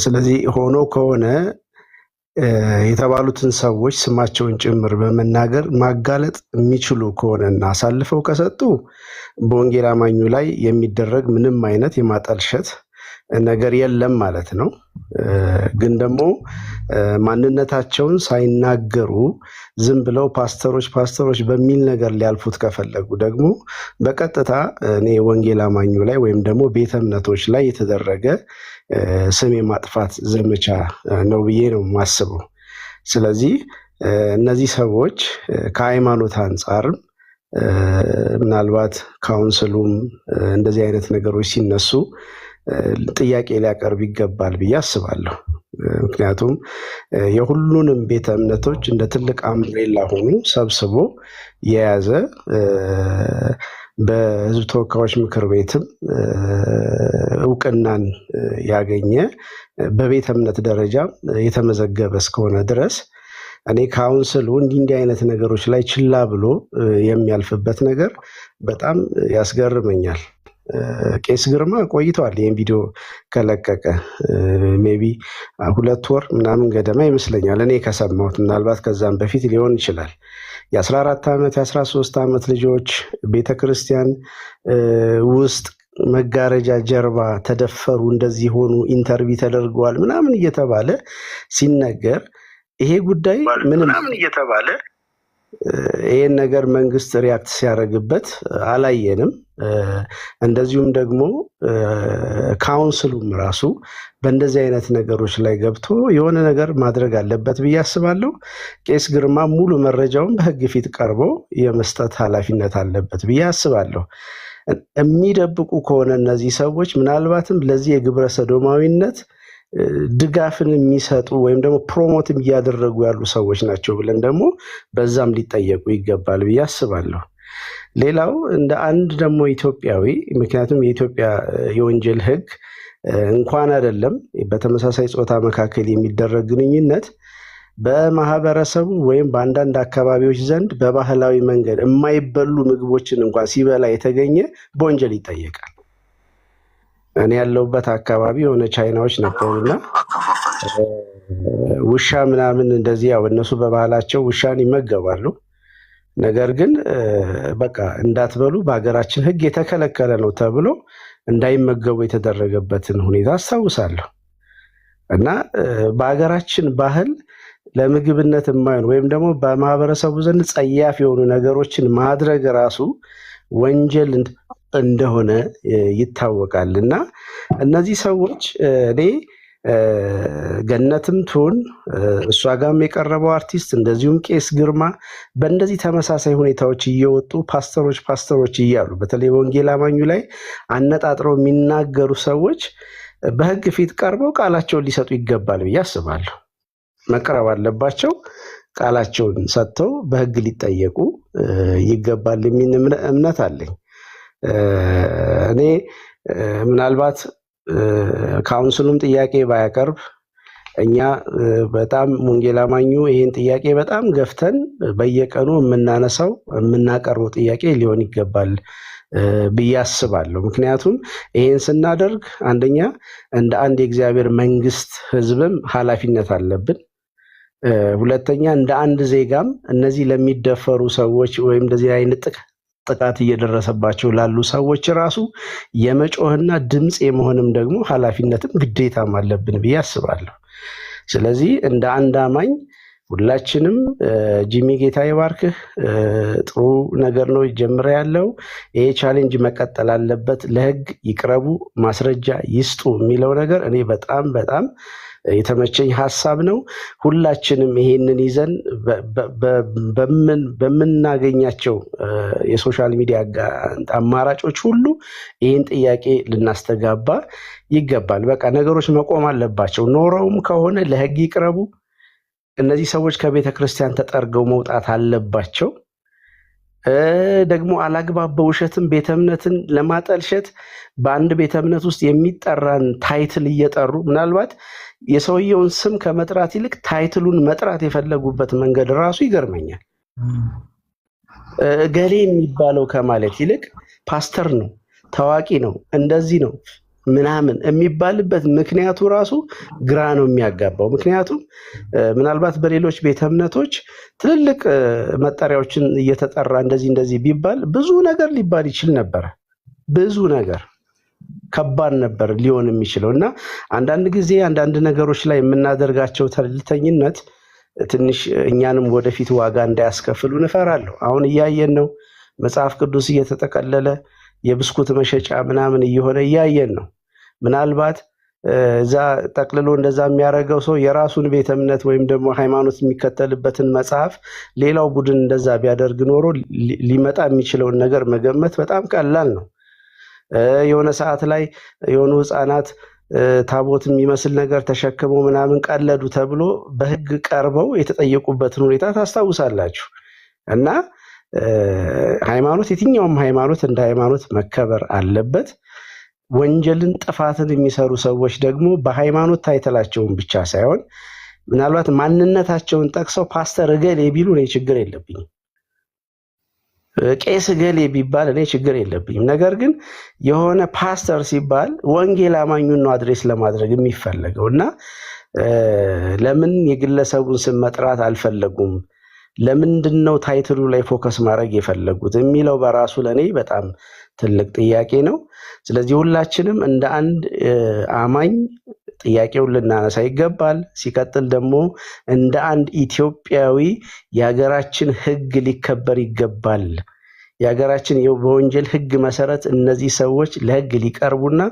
ስለዚህ ሆኖ ከሆነ የተባሉትን ሰዎች ስማቸውን ጭምር በመናገር ማጋለጥ የሚችሉ ከሆነና አሳልፈው ከሰጡ በወንጌል አማኙ ላይ የሚደረግ ምንም አይነት የማጠልሸት ነገር የለም ማለት ነው። ግን ደግሞ ማንነታቸውን ሳይናገሩ ዝም ብለው ፓስተሮች በሚል ነገር ሊያልፉት ከፈለጉ ደግሞ በቀጥታ እኔ ወንጌል አማኙ ላይ ወይም ደግሞ ቤተ እምነቶች ላይ የተደረገ ስም የማጥፋት ዘመቻ ነው ብዬ ነው የማስበው። ስለዚህ እነዚህ ሰዎች ከሃይማኖት አንጻርም ምናልባት ካውንስሉም እንደዚህ አይነት ነገሮች ሲነሱ ጥያቄ ሊያቀርብ ይገባል ብዬ አስባለሁ። ምክንያቱም የሁሉንም ቤተ እምነቶች እንደ ትልቅ አምብሬላ ሆኖ ሰብስቦ የያዘ በሕዝብ ተወካዮች ምክር ቤትም እውቅናን ያገኘ በቤተ እምነት ደረጃ የተመዘገበ እስከሆነ ድረስ እኔ ካውንስሉ እንዲህ አይነት ነገሮች ላይ ችላ ብሎ የሚያልፍበት ነገር በጣም ያስገርመኛል። ቄስ ግርማ ቆይተዋል ይህን ቪዲዮ ከለቀቀ ሜቢ 2 ወር ምናምን ገደማ ይመስለኛል እኔ ከሰማሁት፣ ምናልባት ከዛም በፊት ሊሆን ይችላል። የ14 ዓመት የ13 ዓመት ልጆች ቤተክርስቲያን ውስጥ መጋረጃ ጀርባ ተደፈሩ፣ እንደዚህ ሆኑ፣ ኢንተርቪው ተደርገዋል ምናምን እየተባለ ሲነገር ይሄ ጉዳይ ምንም እየተባለ ይህን ነገር መንግስት ሪያክት ሲያደርግበት አላየንም። እንደዚሁም ደግሞ ካውንስሉም ራሱ በእንደዚህ አይነት ነገሮች ላይ ገብቶ የሆነ ነገር ማድረግ አለበት ብዬ አስባለሁ። ቄስ ግርማ ሙሉ መረጃውን በሕግ ፊት ቀርቦ የመስጠት ኃላፊነት አለበት ብዬ አስባለሁ። የሚደብቁ ከሆነ እነዚህ ሰዎች ምናልባትም ለዚህ የግብረ ሰዶማዊነት ድጋፍን የሚሰጡ ወይም ደግሞ ፕሮሞትም እያደረጉ ያሉ ሰዎች ናቸው ብለን ደግሞ በዛም ሊጠየቁ ይገባል ብዬ አስባለሁ። ሌላው እንደ አንድ ደግሞ ኢትዮጵያዊ፣ ምክንያቱም የኢትዮጵያ የወንጀል ሕግ እንኳን አይደለም በተመሳሳይ ጾታ መካከል የሚደረግ ግንኙነት በማህበረሰቡ ወይም በአንዳንድ አካባቢዎች ዘንድ በባህላዊ መንገድ የማይበሉ ምግቦችን እንኳን ሲበላ የተገኘ በወንጀል ይጠየቃል። እኔ ያለሁበት አካባቢ የሆነ ቻይናዎች ነበሩና ውሻ ምናምን እንደዚህ ያው እነሱ በባህላቸው ውሻን ይመገባሉ። ነገር ግን በቃ እንዳትበሉ በሀገራችን ሕግ የተከለከለ ነው ተብሎ እንዳይመገቡ የተደረገበትን ሁኔታ አስታውሳለሁ። እና በሀገራችን ባህል ለምግብነት የማይሆን ወይም ደግሞ በማህበረሰቡ ዘንድ ጸያፍ የሆኑ ነገሮችን ማድረግ ራሱ ወንጀል እንደሆነ ይታወቃል። እና እነዚህ ሰዎች እኔ ገነትም ትሁን እሷ ጋርም የቀረበው አርቲስት እንደዚሁም ቄስ ግርማ በእንደዚህ ተመሳሳይ ሁኔታዎች እየወጡ ፓስተሮች እያሉ በተለይ ወንጌል አማኙ ላይ አነጣጥረው የሚናገሩ ሰዎች በሕግ ፊት ቀርበው ቃላቸውን ሊሰጡ ይገባል ብዬ አስባለሁ። መቅረብ አለባቸው። ቃላቸውን ሰጥተው በሕግ ሊጠየቁ ይገባል የሚል እምነት አለኝ። እኔ ምናልባት ካውንስሉም ጥያቄ ባያቀርብ እኛ በጣም ወንጌል አማኙ ይህን ጥያቄ በጣም ገፍተን በየቀኑ የምናነሳው የምናቀርበው ጥያቄ ሊሆን ይገባል ብዬ አስባለሁ። ምክንያቱም ይህን ስናደርግ አንደኛ እንደ አንድ የእግዚአብሔር መንግስት ህዝብም ኃላፊነት አለብን። ሁለተኛ እንደ አንድ ዜጋም እነዚህ ለሚደፈሩ ሰዎች ወይም እንደዚህ አይነት ጥቃት እየደረሰባቸው ላሉ ሰዎች ራሱ የመጮህና ድምፅ የመሆንም ደግሞ ኃላፊነትም ግዴታም አለብን ብዬ አስባለሁ። ስለዚህ እንደ አንድ አማኝ ሁላችንም ጂሚ ጌታ ይባርክህ፣ ጥሩ ነገር ነው ጀምረ ያለው ይሄ ቻሌንጅ መቀጠል አለበት። ለህግ ይቅረቡ፣ ማስረጃ ይስጡ የሚለው ነገር እኔ በጣም የተመቸኝ ሀሳብ ነው። ሁላችንም ይሄንን ይዘን በምናገኛቸው የሶሻል ሚዲያ አማራጮች ሁሉ ይህን ጥያቄ ልናስተጋባ ይገባል። በቃ ነገሮች መቆም አለባቸው። ኖረውም ከሆነ ለህግ ይቅረቡ። እነዚህ ሰዎች ከቤተ ክርስቲያን ተጠርገው መውጣት አለባቸው። ደግሞ አላግባብ በውሸትም ቤተ እምነትን ለማጠልሸት በአንድ ቤተ እምነት ውስጥ የሚጠራን ታይትል እየጠሩ ምናልባት የሰውየውን ስም ከመጥራት ይልቅ ታይትሉን መጥራት የፈለጉበት መንገድ ራሱ ይገርመኛል። ገሌ የሚባለው ከማለት ይልቅ ፓስተር ነው፣ ታዋቂ ነው፣ እንደዚህ ነው ምናምን የሚባልበት ምክንያቱ ራሱ ግራ ነው የሚያጋባው። ምክንያቱም ምናልባት በሌሎች ቤተ እምነቶች ትልልቅ መጠሪያዎችን እየተጠራ እንደዚህ ቢባል ብዙ ነገር ሊባል ይችል ነበር። ብዙ ነገር ከባድ ነበር ሊሆን የሚችለው እና አንዳንድ ጊዜ አንዳንድ ነገሮች ላይ የምናደርጋቸው ተልተኝነት ትንሽ እኛንም ወደፊት ዋጋ እንዳያስከፍሉ እንፈራለሁ። አሁን እያየን ነው። መጽሐፍ ቅዱስ እየተጠቀለለ የብስኩት መሸጫ ምናምን እየሆነ እያየን ነው። ምናልባት እዛ ጠቅልሎ እንደዛ የሚያደርገው ሰው የራሱን ቤተ እምነት ወይም ደግሞ ሃይማኖት የሚከተልበትን መጽሐፍ ሌላው ቡድን እንደዛ ቢያደርግ ኖሮ ሊመጣ የሚችለውን ነገር መገመት በጣም ቀላል ነው። የሆነ ሰዓት ላይ የሆኑ ህፃናት ታቦት የሚመስል ነገር ተሸክመው ምናምን ቀለዱ ተብሎ በህግ ቀርበው የተጠየቁበትን ሁኔታ ታስታውሳላችሁ። እና ሃይማኖት የትኛውም ሃይማኖት እንደ ሃይማኖት መከበር አለበት። ወንጀልን፣ ጥፋትን የሚሰሩ ሰዎች ደግሞ በሃይማኖት ታይተላቸውን ብቻ ሳይሆን ምናልባት ማንነታቸውን ጠቅሰው ፓስተር እገሌ ቢሉ እኔ ችግር የለብኝም። ቄስ እገሌ ቢባል እኔ ችግር የለብኝም። ነገር ግን የሆነ ፓስተር ሲባል ወንጌል አማኙን ነው አድሬስ ለማድረግ የሚፈለገው እና ለምን የግለሰቡን ስም መጥራት አልፈለጉም? ለምንድን ነው ታይትሉ ላይ ፎከስ ማድረግ የፈለጉት የሚለው በራሱ ለእኔ በጣም ትልቅ ጥያቄ ነው። ስለዚህ ሁላችንም እንደ አንድ አማኝ ጥያቄውን ልናነሳ ይገባል። ሲቀጥል ደግሞ እንደ አንድ ኢትዮጵያዊ የሀገራችን ሕግ ሊከበር ይገባል። የሀገራችን በወንጀል ሕግ መሰረት እነዚህ ሰዎች ለሕግ ሊቀርቡና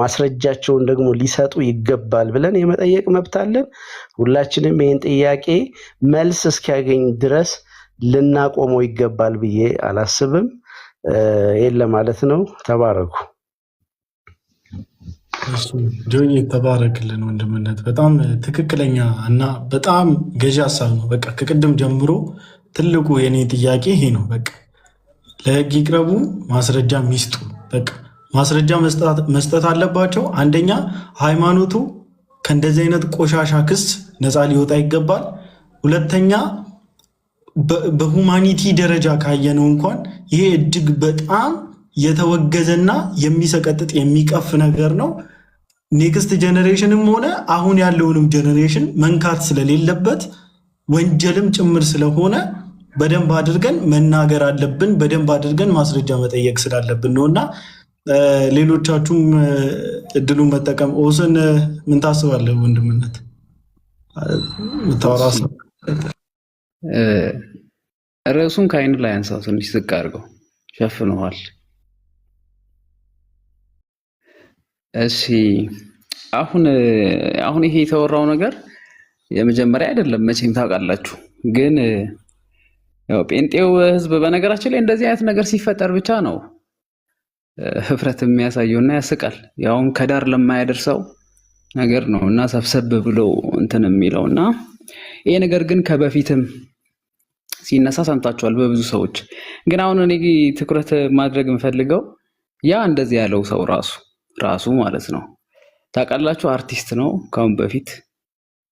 ማስረጃቸውን ደግሞ ሊሰጡ ይገባል ብለን የመጠየቅ መብት አለን። ሁላችንም ይህን ጥያቄ መልስ እስኪያገኝ ድረስ ልናቆመው ይገባል ብዬ አላስብም። ይህን ለማለት ነው። ተባረኩ። ጆኒ ተባረክልን ወንድምነት። በጣም ትክክለኛ እና በጣም ገዢ ሀሳብ ነው። በቃ ከቅድም ጀምሮ ትልቁ የኔ ጥያቄ ይሄ ነው። በቃ ለህግ ይቅረቡ፣ ማስረጃ ሚስጡ። በቃ ማስረጃ መስጠት አለባቸው። አንደኛ ሃይማኖቱ ከእንደዚህ አይነት ቆሻሻ ክስ ነፃ ሊወጣ ይገባል። ሁለተኛ በሁማኒቲ ደረጃ ካየነው እንኳን ይሄ እጅግ በጣም የተወገዘና የሚሰቀጥጥ የሚቀፍ ነገር ነው። ኔክስት ጀኔሬሽንም ሆነ አሁን ያለውንም ጀኔሬሽን መንካት ስለሌለበት ወንጀልም ጭምር ስለሆነ በደንብ አድርገን መናገር አለብን። በደንብ አድርገን ማስረጃ መጠየቅ ስላለብን ነው እና ሌሎቻችሁም እድሉን መጠቀም። ኦስን ምን ታስባለህ ወንድምነት? ምታወራ ርዕሱን ከአይኑ ላይ አንሳው፣ ትንሽ ዝቅ አድርገው፣ ሸፍነዋል። እሺ አሁን ይሄ የተወራው ነገር የመጀመሪያ አይደለም መቼም ታውቃላችሁ። ግን ያው ጴንጤው ህዝብ በነገራችን ላይ እንደዚህ አይነት ነገር ሲፈጠር ብቻ ነው ህፍረት የሚያሳየውና ያስቃል። ያውም ከዳር ለማያደርሰው ነገር ነው እና ሰብሰብ ብሎ እንትን የሚለውና ይሄ ነገር ግን ከበፊትም ሲነሳ ሰምታችኋል በብዙ ሰዎች። ግን አሁን እኔ ትኩረት ማድረግ የምፈልገው ያ እንደዚህ ያለው ሰው ራሱ ማለት ነው ታውቃላችሁ አርቲስት ነው ካሁን በፊት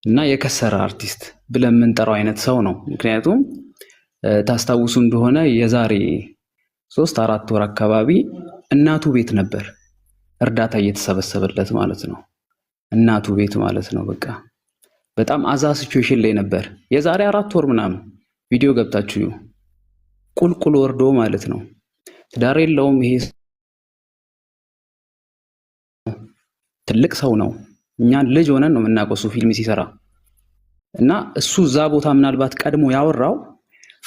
እና የከሰረ አርቲስት ብለን የምንጠራው አይነት ሰው ነው። ምክንያቱም ታስታውሱ እንደሆነ የዛሬ 3-4 ወር አካባቢ እናቱ ቤት ነበር እርዳታ እየተሰበሰበለት ማለት ነው። እናቱ ቤት ማለት ነው። በቃ በጣም አዛ ሲቹዌሽን ላይ ነበር። የዛሬ 4 ወር ምናምን ቪዲዮ ገብታችሁ ቁልቁል ወርዶ ማለት ነው። ትዳር የለውም። ይሄ ትልቅ ሰው ነው። እኛን ልጅ ሆነን ነው የምናውቀው እሱ ፊልም ሲሰራ እና እሱ እዛ ቦታ ምናልባት ቀድሞ ያወራው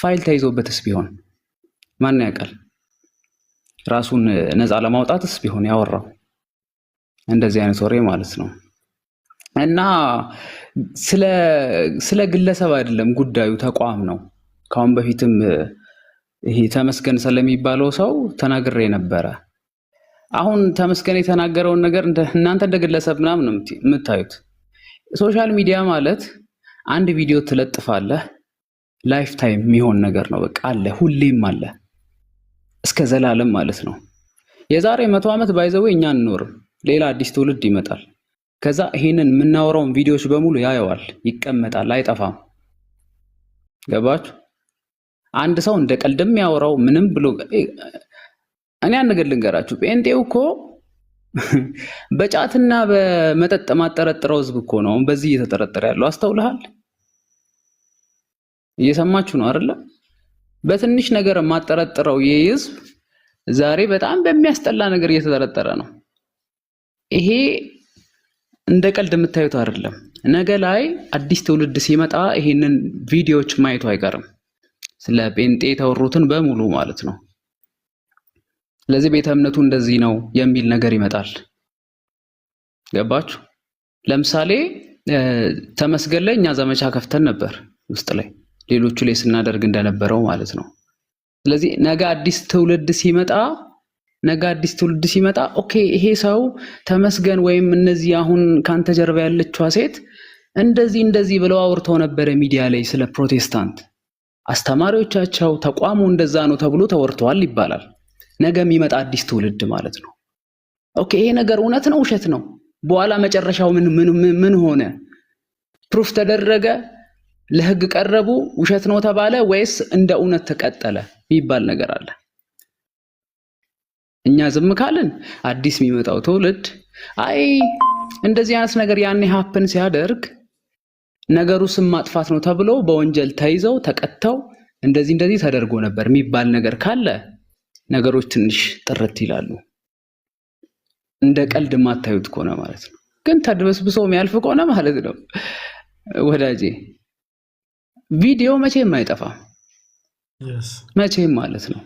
ፋይል ተይዞበትስ ቢሆን ማን ያውቃል? ራሱን ነፃ ለማውጣትስ ቢሆን ያወራው እንደዚህ አይነት ወሬ ማለት ነው። እና ስለ ግለሰብ አይደለም ጉዳዩ፣ ተቋም ነው። ካሁን በፊትም ይሄ ተመስገን ስለሚባለው ሰው ተናግሬ ነበረ። አሁን ተመስገን የተናገረውን ነገር እናንተ እንደ ግለሰብ ምናምን ነው የምታዩት። ሶሻል ሚዲያ ማለት አንድ ቪዲዮ ትለጥፋለህ፣ ላይፍ ታይም የሚሆን ነገር ነው። በቃ አለ፣ ሁሌም አለ፣ እስከ ዘላለም ማለት ነው። የዛሬ 100 ዓመት ባይዘው እኛ አንኖርም፣ ሌላ አዲስ ትውልድ ይመጣል። ከዛ ይሄንን የምናወራውን ቪዲዮዎች በሙሉ ያየዋል፣ ይቀመጣል፣ አይጠፋም። ገባችሁ? አንድ ሰው እንደ ቀልድም ያወራው ምንም ብሎ እኔ አንድ ነገር ልንገራችሁ፣ ጴንጤው እኮ በጫትና በመጠጥ ማጠረጥረው ህዝብ እኮ ነው በዚህ እየተጠረጠረ ያለው። አስተውልሃል? እየሰማችሁ ነው አይደለ? በትንሽ ነገር ማጠረጥረው የህዝብ ዛሬ በጣም በሚያስጠላ ነገር እየተጠረጠረ ነው። ይሄ እንደ ቀልድ የምታዩት አይደለም። ነገ ላይ አዲስ ትውልድ ሲመጣ ይሄንን ቪዲዮዎች ማየቱ አይቀርም፣ ስለ ጴንጤ የተወሩትን በሙሉ ማለት ነው። ስለዚህ ቤተ እምነቱ እንደዚህ ነው የሚል ነገር ይመጣል። ገባችሁ? ለምሳሌ ተመስገን ላይ እኛ ዘመቻ ከፍተን ነበር ውስጥ ላይ ሌሎቹ ላይ ስናደርግ እንደነበረው ማለት ነው። ስለዚህ ነገ አዲስ ትውልድ ሲመጣ ኦኬ ይሄ ሰው ተመስገን ወይም እነዚህ አሁን ካንተ ጀርባ ያለችዋ ሴት እንደዚህ ብለው አውርተው ነበር ሚዲያ ላይ ስለ ፕሮቴስታንት አስተማሪዎቻቸው ተቋሙ እንደዛ ነው ተብሎ ተወርተዋል ይባላል። ነገ የሚመጣ አዲስ ትውልድ ማለት ነው። ኦኬ ይሄ ነገር እውነት ነው ውሸት ነው? በኋላ መጨረሻው ምን ሆነ? ፕሩፍ ተደረገ? ለህግ ቀረቡ? ውሸት ነው ተባለ ወይስ እንደ እውነት ተቀጠለ የሚባል ነገር አለ። እኛ ዝም ካልን አዲስ የሚመጣው ትውልድ አይ እንደዚህ አይነት ነገር ያኔ ሀፕን ሲያደርግ ነገሩ ስም ማጥፋት ነው ተብሎ በወንጀል ተይዘው ተቀጥተው እንደዚህ ተደርጎ ነበር የሚባል ነገር ካለ ነገሮች ትንሽ ጥርት ይላሉ። እንደ ቀልድ ማታዩት ከሆነ ማለት ነው። ግን ተድበስብሶ የሚያልፍ ከሆነ ማለት ነው ወዳጄ ቪዲዮ መቼም አይጠፋም። መቼም ማለት ነው።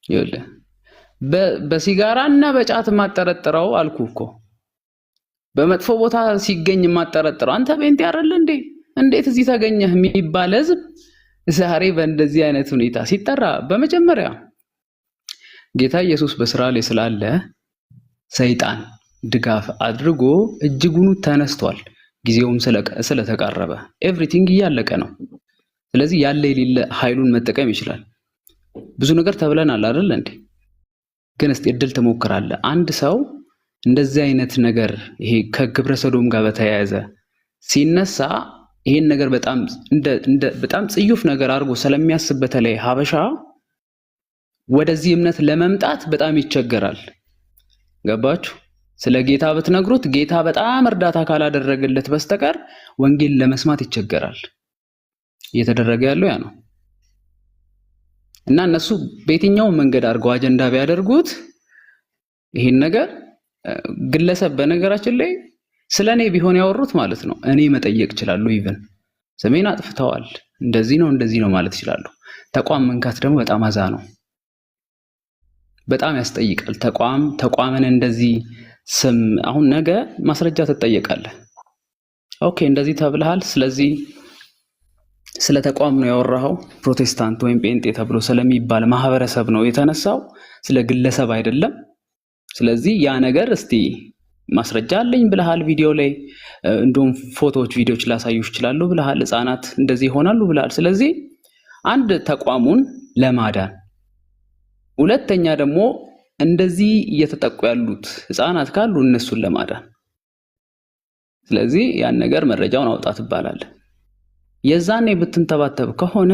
ይኸውልህ በሲጋራና በጫት ማጠረጥረው አልኩ እኮ በመጥፎ ቦታ ሲገኝ ማጠረጥረው አንተ ጴንጤ አይደል እንዴ? እንዴት እዚህ ተገኘህ የሚባል ህዝብ ዛሬ በእንደዚህ አይነት ሁኔታ ሲጠራ በመጀመሪያ ጌታ ኢየሱስ በስራ ላይ ስላለ ሰይጣን ድጋፍ አድርጎ እጅጉኑ ተነስቷል። ጊዜውም ስለተቃረበ ኤቭሪቲንግ እያለቀ ነው። ስለዚህ ያለ የሌለ ኃይሉን መጠቀም ይችላል። ብዙ ነገር ተብለናል አይደል እንዴ? ግን እስቲ እድል ትሞክራለህ። አንድ ሰው እንደዚህ አይነት ነገር ይሄ ከግብረ ሰዶም ጋር በተያያዘ ሲነሳ ይሄን ነገር በጣም ጽዩፍ ነገር አድርጎ ስለሚያስብ በተለይ ሀበሻ ወደዚህ እምነት ለመምጣት በጣም ይቸገራል። ገባችሁ? ስለ ጌታ ብትነግሩት ጌታ በጣም እርዳታ ካላደረገለት በስተቀር ወንጌል ለመስማት ይቸገራል። እየተደረገ ያለው ያ ነው። እና እነሱ በየትኛው መንገድ አድርገው አጀንዳ ቢያደርጉት ይሄን ነገር ግለሰብ በነገራችን ላይ ስለኔ ቢሆን ያወሩት ማለት ነው እኔ መጠየቅ እችላለሁ። ኢቭን ስሜን አጥፍተዋል እንደዚህ ነው ማለት እችላለሁ። ተቋም መንካት ደግሞ በጣም አዛ ነው። በጣም ያስጠይቃል። ተቋምን እንደዚህ ስም አሁን ነገ ማስረጃ ትጠየቃለህ። ኦኬ እንደዚህ ተብለሃል፣ ስለዚህ ስለ ተቋም ነው ያወራኸው፣ ፕሮቴስታንት ወይም ጴንጤ ተብሎ ስለሚባል ማህበረሰብ ነው የተነሳው፣ ስለ ግለሰብ አይደለም። ስለዚህ ያ ነገር እስቲ ማስረጃ አለኝ ብለሃል፣ ቪዲዮ ላይ እንደውም ፎቶዎች፣ ቪዲዮዎች ላሳዩሽ ይችላሉ ብለሃል፣ ህፃናት እንደዚህ ይሆናሉ ብለሃል። ስለዚህ አንድ ተቋሙን ለማዳን፣ ሁለተኛ ደግሞ እንደዚህ እየተጠቁ ያሉት ህፃናት ካሉ እነሱን ለማዳን። ስለዚህ ያን ነገር መረጃውን አውጣ ትባላለህ። የዛኔ ብትንተባተብ ከሆነ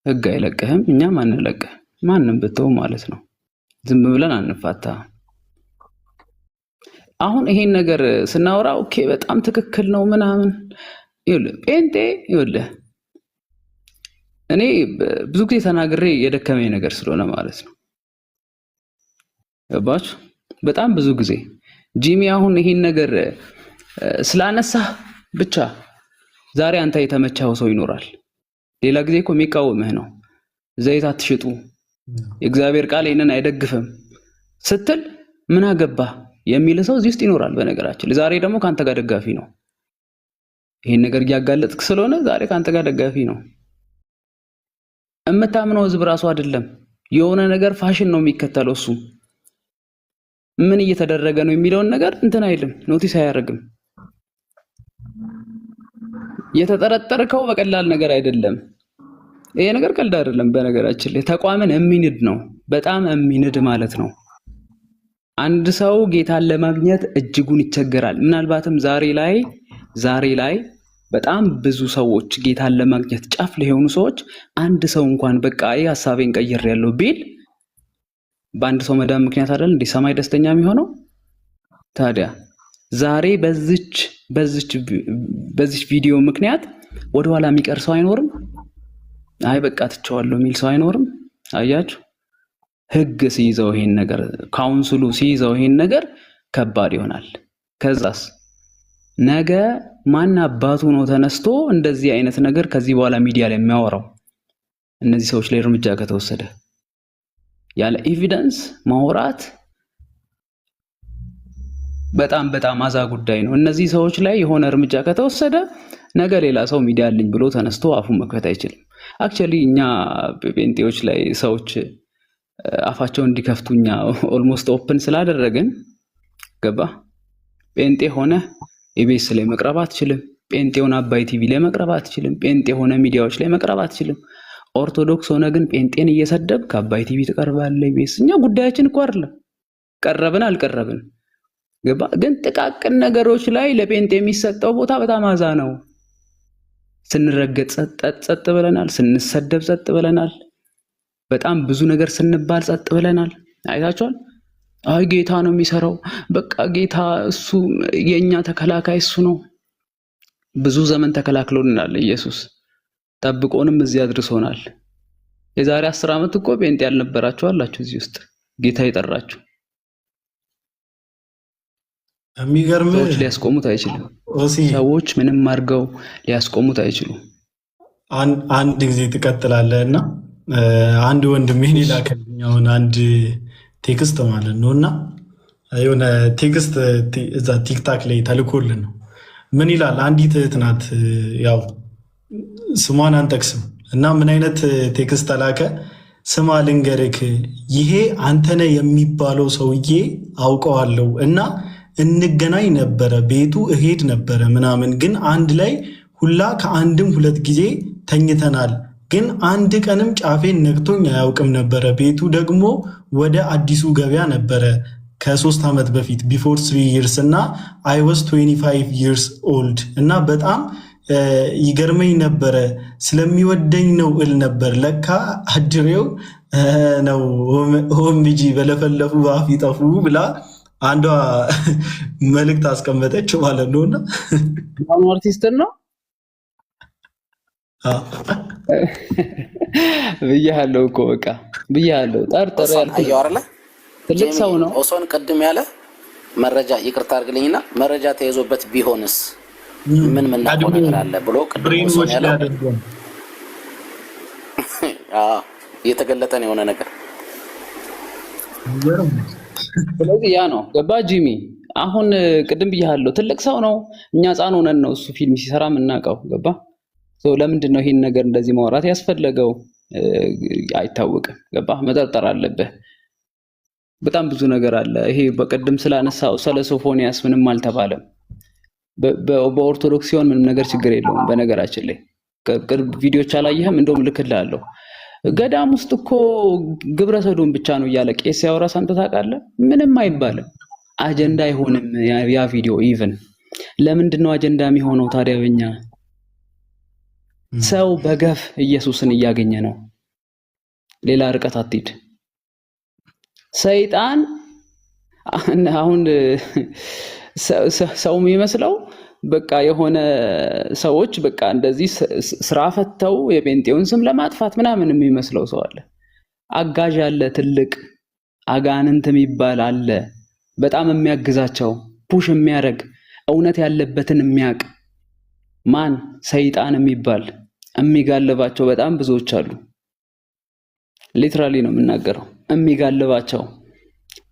ህግ አይለቅህም፣ እኛም አንለቅህ፣ ማንም ብትው ማለት ነው። ዝም ብለን አንፋታ። አሁን ይሄን ነገር ስናወራ ኦኬ በጣም ትክክል ነው ምናምን። ይኸውልህ ጴንጤ፣ ይኸውልህ እኔ ብዙ ጊዜ ተናግሬ የደከመኝ ነገር ስለሆነ ማለት ነው። ገባችሁ? በጣም ብዙ ጊዜ ጂሚ አሁን ይሄን ነገር ስላነሳህ ብቻ ዛሬ አንተ የተመቻው ሰው ይኖራል። ሌላ ጊዜ እኮ የሚቃወምህ ነው። ዘይት አትሽጡ፣ የእግዚአብሔር ቃል ይሄንን አይደግፍም ስትል ምን አገባህ የሚል ሰው እዚህ ውስጥ ይኖራል። በነገራችን ዛሬ ደግሞ ካንተ ጋር ደጋፊ ነው። ይሄን ነገር እያጋለጥክ ስለሆነ ዛሬ ካንተ ጋር ደጋፊ ነው። እምታምነው ህዝብ ራሱ አይደለም፣ የሆነ ነገር ፋሽን ነው የሚከተለው። እሱ ምን እየተደረገ ነው የሚለውን ነገር እንትን አይልም፣ ኖቲስ አያደርግም። የተጠረጠርከው በቀላል ነገር አይደለም። ይሄ ነገር ቀልድ አይደለም። በነገራችን ላይ ተቋምን የሚንድ ነው፣ በጣም የሚንድ ማለት ነው። አንድ ሰው ጌታን ለማግኘት እጅጉን ይቸገራል። ምናልባትም ዛሬ ላይ በጣም ብዙ ሰዎች ጌታን ለማግኘት ጫፍ ላይ የሆኑ ሰዎች አንድ ሰው እንኳን በቃ ሐሳቤን ቀይሬያለሁ ቢል በአንድ ሰው መዳን ምክንያት አይደል እንዴ ሰማይ ደስተኛ የሚሆነው? ታዲያ ዛሬ በዚች ቪዲዮ ምክንያት ወደኋላ የሚቀር ሰው አይኖርም። አይ በቃ ትቼዋለሁ የሚል ሰው አይኖርም። አያችሁ፣ ህግ ሲይዘው ይሄን ነገር፣ ካውንስሉ ሲይዘው ይሄን ነገር ከባድ ይሆናል። ከዛስ ነገ ማን አባቱ ነው ተነስቶ እንደዚህ አይነት ነገር ከዚህ በኋላ ሚዲያ ላይ የሚያወራው? እነዚህ ሰዎች ላይ እርምጃ ከተወሰደ ያለ ኤቪደንስ ማውራት በጣም አዛ ጉዳይ ነው። እነዚህ ሰዎች ላይ የሆነ እርምጃ ከተወሰደ ነገ ሌላ ሰው ሚዲያ አለኝ ብሎ ተነስቶ አፉን መክፈት አይችልም። አክቹአሊ እኛ ጴንጤዎች ላይ ሰዎች አፋቸውን እንዲከፍቱ እኛ ኦልሞስት ኦፕን ስላደረግን ገባ። ጴንጤ ሆነ ኢቢኤስ ላይ መቅረብ አትችልም። ጴንጤ ሆነ አባይ ቲቪ ላይ መቅረብ አትችልም። ጴንጤ ሆነ ሚዲያዎች ላይ መቅረብ አትችልም። ኦርቶዶክስ ሆነ ግን ጴንጤን እየሰደብክ አባይ ቲቪ ትቀርባለህ፣ ኢቢኤስ። እኛ ጉዳያችን እኮ አይደለም ቀረብን አልቀረብን ገባ። ግን ጥቃቅን ነገሮች ላይ ለጴንጤ የሚሰጠው ቦታ በጣም አዛ ነው። ስንረገጥ ጸጥ ብለናል፣ ስንሰደብ ጸጥ ብለናል፣ በጣም ብዙ ነገር ስንባል ጸጥ ብለናል። አይታችኋል። አይ ጌታ ነው የሚሰራው፣ በቃ ጌታ እሱ የኛ ተከላካይ እሱ ነው። ብዙ ዘመን ተከላክሎናል ኢየሱስ፣ ጠብቆንም እዚህ አድርሶናል። የዛሬ 10 ዓመት እኮ ጴንጤ ያልነበራችሁ አላችሁ እዚህ ውስጥ ጌታ ይጠራችሁ። የሚገርም ሰዎች ሊያስቆሙት አይችሉም። ሰዎች ምንም አድርገው ሊያስቆሙት አይችሉም። አንድ ጊዜ ትቀጥላለህ እና አንድ ወንድሜን ላከልኝ አሁን አንድ ቴክስት ማለት ነው እና የሆነ ቴክስት እዛ ቲክታክ ላይ ተልኮልን ነው። ምን ይላል? አንዲት እህት ናት፣ ያው ስሟን አንጠቅስም እና ምን አይነት ቴክስት ተላከ? ስማ ልንገርክ፣ ይሄ አንተነ የሚባለው ሰውዬ አውቀዋለሁ እና እንገናኝ ነበረ፣ ቤቱ እሄድ ነበረ ምናምን፣ ግን አንድ ላይ ሁላ ከአንድም 2 ጊዜ ተኝተናል፣ ግን አንድ ቀንም ጫፌን ነክቶኝ አያውቅም ነበረ። ቤቱ ደግሞ ወደ አዲሱ ገበያ ነበረ ከ3 ዓመት በፊት ቢፎር 3 years እና I was 25 years old እና በጣም ይገርመኝ ነበረ። ስለሚወደኝ ነው እል ነበር። ለካ አድሬው ነው ሆምጂ በለፈለፉ ባፍ ይጠፉ ብላ አንዷ መልእክት አስቀመጠች ማለት ነውና ማን አርቲስት ነው ብያለሁ እኮ በቃ ብያለሁ። ጠርጠር ያልከው አይደለ? ትልቅ ሰው ነው ኦሶን ቅድም ያለ መረጃ ይቅርታ አድርግልኝና መረጃ ተይዞበት ቢሆንስ ምን ነገር አለ ብሎ ቅድም ኦሶን ያለው እየተገለጠ ነው የሆነ ነገር ስለዚህ ያ ነው ገባ ጂሚ። አሁን ቅድም ብያለሁ፣ ትልቅ ሰው ነው፣ እኛ ሕፃን ሆነን ነው እሱ ፊልም ሲሰራ የምናውቀው ገባ። ለምንድን ነው ይሄን ነገር እንደዚህ ማውራት ያስፈለገው? አይታወቅም ገባ። መጠርጠር አለብህ። በጣም ብዙ ነገር አለ። ይሄ በቅድም ስላነሳው ስለ ሶፎንያስ ምንም አልተባለም። በኦርቶዶክስ ሲሆን ምንም ነገር ችግር የለውም። በነገራችን ላይ ቅርብ ቪዲዮዎች አላየህም? እንደውም ልክልሃለሁ። ገዳም ውስጥ እኮ ግብረ ሰዶም ብቻ ነው እያለ ቄስ ሲያወራ ሰምተህ ታውቃለህ? ምንም አይባልም። አጀንዳ አይሆንም ያ ቪዲዮ። ኢቭን ለምንድን ነው አጀንዳ የሚሆነው ታዲያ? በኛ ሰው በገፍ ኢየሱስን እያገኘ ነው። ሌላ ርቀት አትሂድ። ሰይጣን አሁን ሰው የሚመስለው በቃ የሆነ ሰዎች በቃ እንደዚህ ስራ ፈተው የጴንጤውን ስም ለማጥፋት ምናምን የሚመስለው ሰው አለ። አጋዥ አለ፣ ትልቅ አጋንንት የሚባል አለ፣ በጣም የሚያግዛቸው ፑሽ የሚያደርግ እውነት ያለበትን የሚያውቅ ማን? ሰይጣን የሚባል የሚጋልባቸው በጣም ብዙዎች አሉ። ሊትራሊ ነው የምናገረው፣ የሚጋልባቸው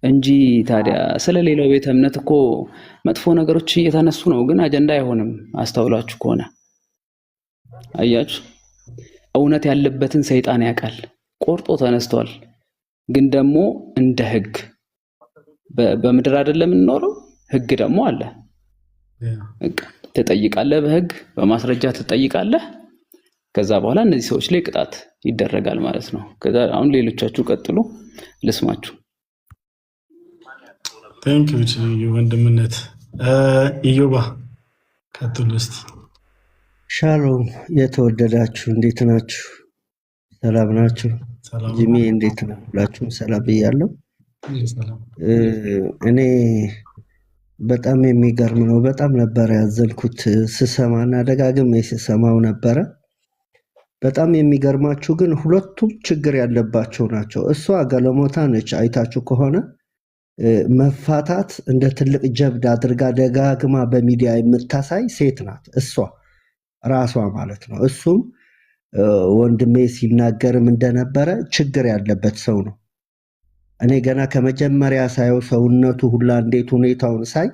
እንጂ ታዲያ ስለሌላው ቤተ እምነት እኮ መጥፎ ነገሮች እየተነሱ ነው፣ ግን አጀንዳ አይሆንም። አስተውላችሁ ከሆነ አያችሁ፣ እውነት ያለበትን ሰይጣን ያውቃል፣ ቆርጦ ተነስቷል። ግን ደግሞ እንደ ህግ በምድር አይደለም የምንኖረው፣ ህግ ደግሞ አለ። ትጠይቃለህ፣ በህግ በማስረጃ ትጠይቃለህ። ከዛ በኋላ እነዚህ ሰዎች ላይ ቅጣት ይደረጋል ማለት ነው። ከዛ አሁን ሌሎቻችሁ ቀጥሉ፣ ልስማችሁ። ቴንክ ዩ ወንድምነት። ኢዮባ ቀጥሉ እስቲ። ሻሎም የተወደዳችሁ እንዴት ናችሁ? ሰላም ናችሁ? ጂሚ እንዴት ነው? ሁላችሁም ሰላም ብያለሁ። እኔ በጣም የሚገርም ነው። በጣም ነበረ ያዘንኩት ስሰማና ደጋግሜ ስሰማው ነበረ። በጣም የሚገርማችሁ ግን ሁለቱም ችግር ያለባቸው ናቸው። እሷ ገለሞታ ነች። አይታችሁ ከሆነ መፋታት እንደ ትልቅ ጀብድ አድርጋ ደጋግማ በሚዲያ የምታሳይ ሴት ናት፣ እሷ ራሷ ማለት ነው። እሱም ወንድሜ ሲናገርም እንደነበረ ችግር ያለበት ሰው ነው። እኔ ገና ከመጀመሪያ ሳየው ሰውነቱ ሁላ እንዴት ሁኔታውን ሳይ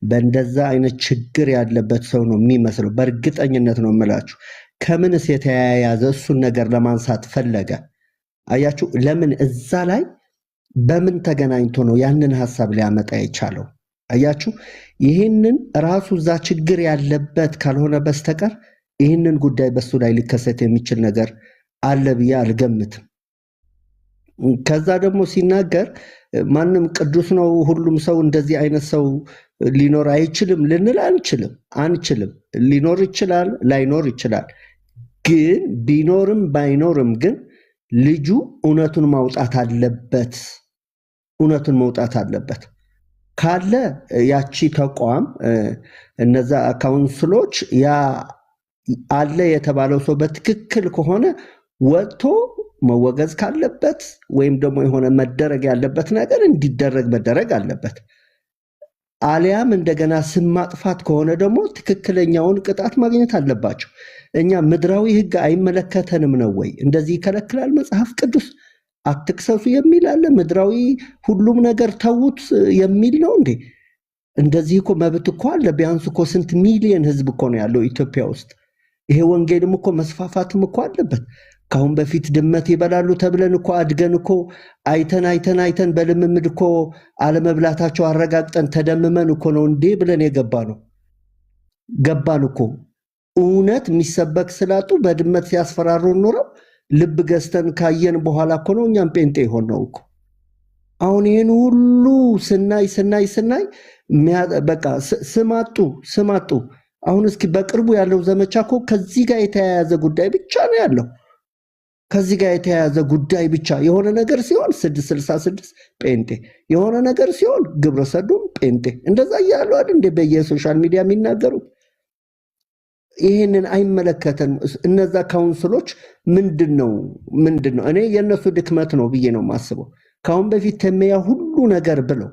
በእንደዛ አይነት ችግር ያለበት ሰው ነው የሚመስለው። በእርግጠኝነት ነው የምላችሁ። ከምንስ የተያያዘ እሱን ነገር ለማንሳት ፈለገ? አያችሁ፣ ለምን እዛ ላይ በምን ተገናኝቶ ነው ያንን ሐሳብ ሊያመጣ የቻለው? አያችሁ፣ ይህንን ራሱ እዛ ችግር ያለበት ካልሆነ በስተቀር ይህንን ጉዳይ በሱ ላይ ሊከሰት የሚችል ነገር አለ ብዬ አልገምትም። ከዛ ደግሞ ሲናገር ማንም ቅዱስ ነው ሁሉም ሰው እንደዚህ አይነት ሰው ሊኖር አይችልም ልንል አንችልም። ሊኖር ይችላል፣ ላይኖር ይችላል። ግን ቢኖርም ባይኖርም ግን ልጁ እውነቱን ማውጣት አለበት። እውነቱን መውጣት አለበት ካለ ያቺ ተቋም እነዛ ካውንስሎች ያ አለ የተባለው ሰው በትክክል ከሆነ ወጥቶ መወገዝ ካለበት ወይም ደግሞ የሆነ መደረግ ያለበት ነገር እንዲደረግ መደረግ አለበት። አሊያም እንደገና ስም ማጥፋት ከሆነ ደግሞ ትክክለኛውን ቅጣት ማግኘት አለባቸው። እኛ ምድራዊ ሕግ አይመለከተንም ነው ወይ? እንደዚህ ይከለክላል መጽሐፍ ቅዱስ? አትክሰሱ የሚል አለ። ምድራዊ ሁሉም ነገር ተዉት የሚል ነው እንዴ? እንደዚህ እኮ መብት እኮ አለ። ቢያንስ እኮ ስንት ሚሊዮን ሕዝብ እኮ ነው ያለው ኢትዮጵያ ውስጥ። ይሄ ወንጌልም እኮ መስፋፋትም እኮ አለበት። ካሁን በፊት ድመት ይበላሉ ተብለን እኮ አድገን እኮ አይተን በልምምድ እኮ አለመብላታቸው አረጋግጠን ተደምመን እኮ ነው እንዴ ብለን ገባን እኮ። እውነት የሚሰበክ ስላጡ በድመት ሲያስፈራሩ ኖረው ልብ ገዝተን ካየን በኋላ እኮ ነው እኛም ጴንጤ የሆነው እኮ። አሁን ይህን ሁሉ ስናይ በቃ ስማጡ። አሁን እስኪ በቅርቡ ያለው ዘመቻ እኮ ከዚህ ጋር የተያያዘ ጉዳይ ብቻ ነው ያለው። ከዚህ ጋር የተያያዘ ጉዳይ ብቻ። የሆነ ነገር ሲሆን 666 ጴንጤ፣ የሆነ ነገር ሲሆን ግብረ ሰዶም ጴንጤ፣ እንደዛ እያሉ አይደል እንደ በየሶሻል ሚዲያ የሚናገሩት። ይህንን አይመለከተንም። እነዛ ካውንስሎች ምንድነው? እኔ የእነሱ ድክመት ነው ብዬ ነው የማስበው። ካሁን በፊት ተመያ ሁሉ ነገር ብለው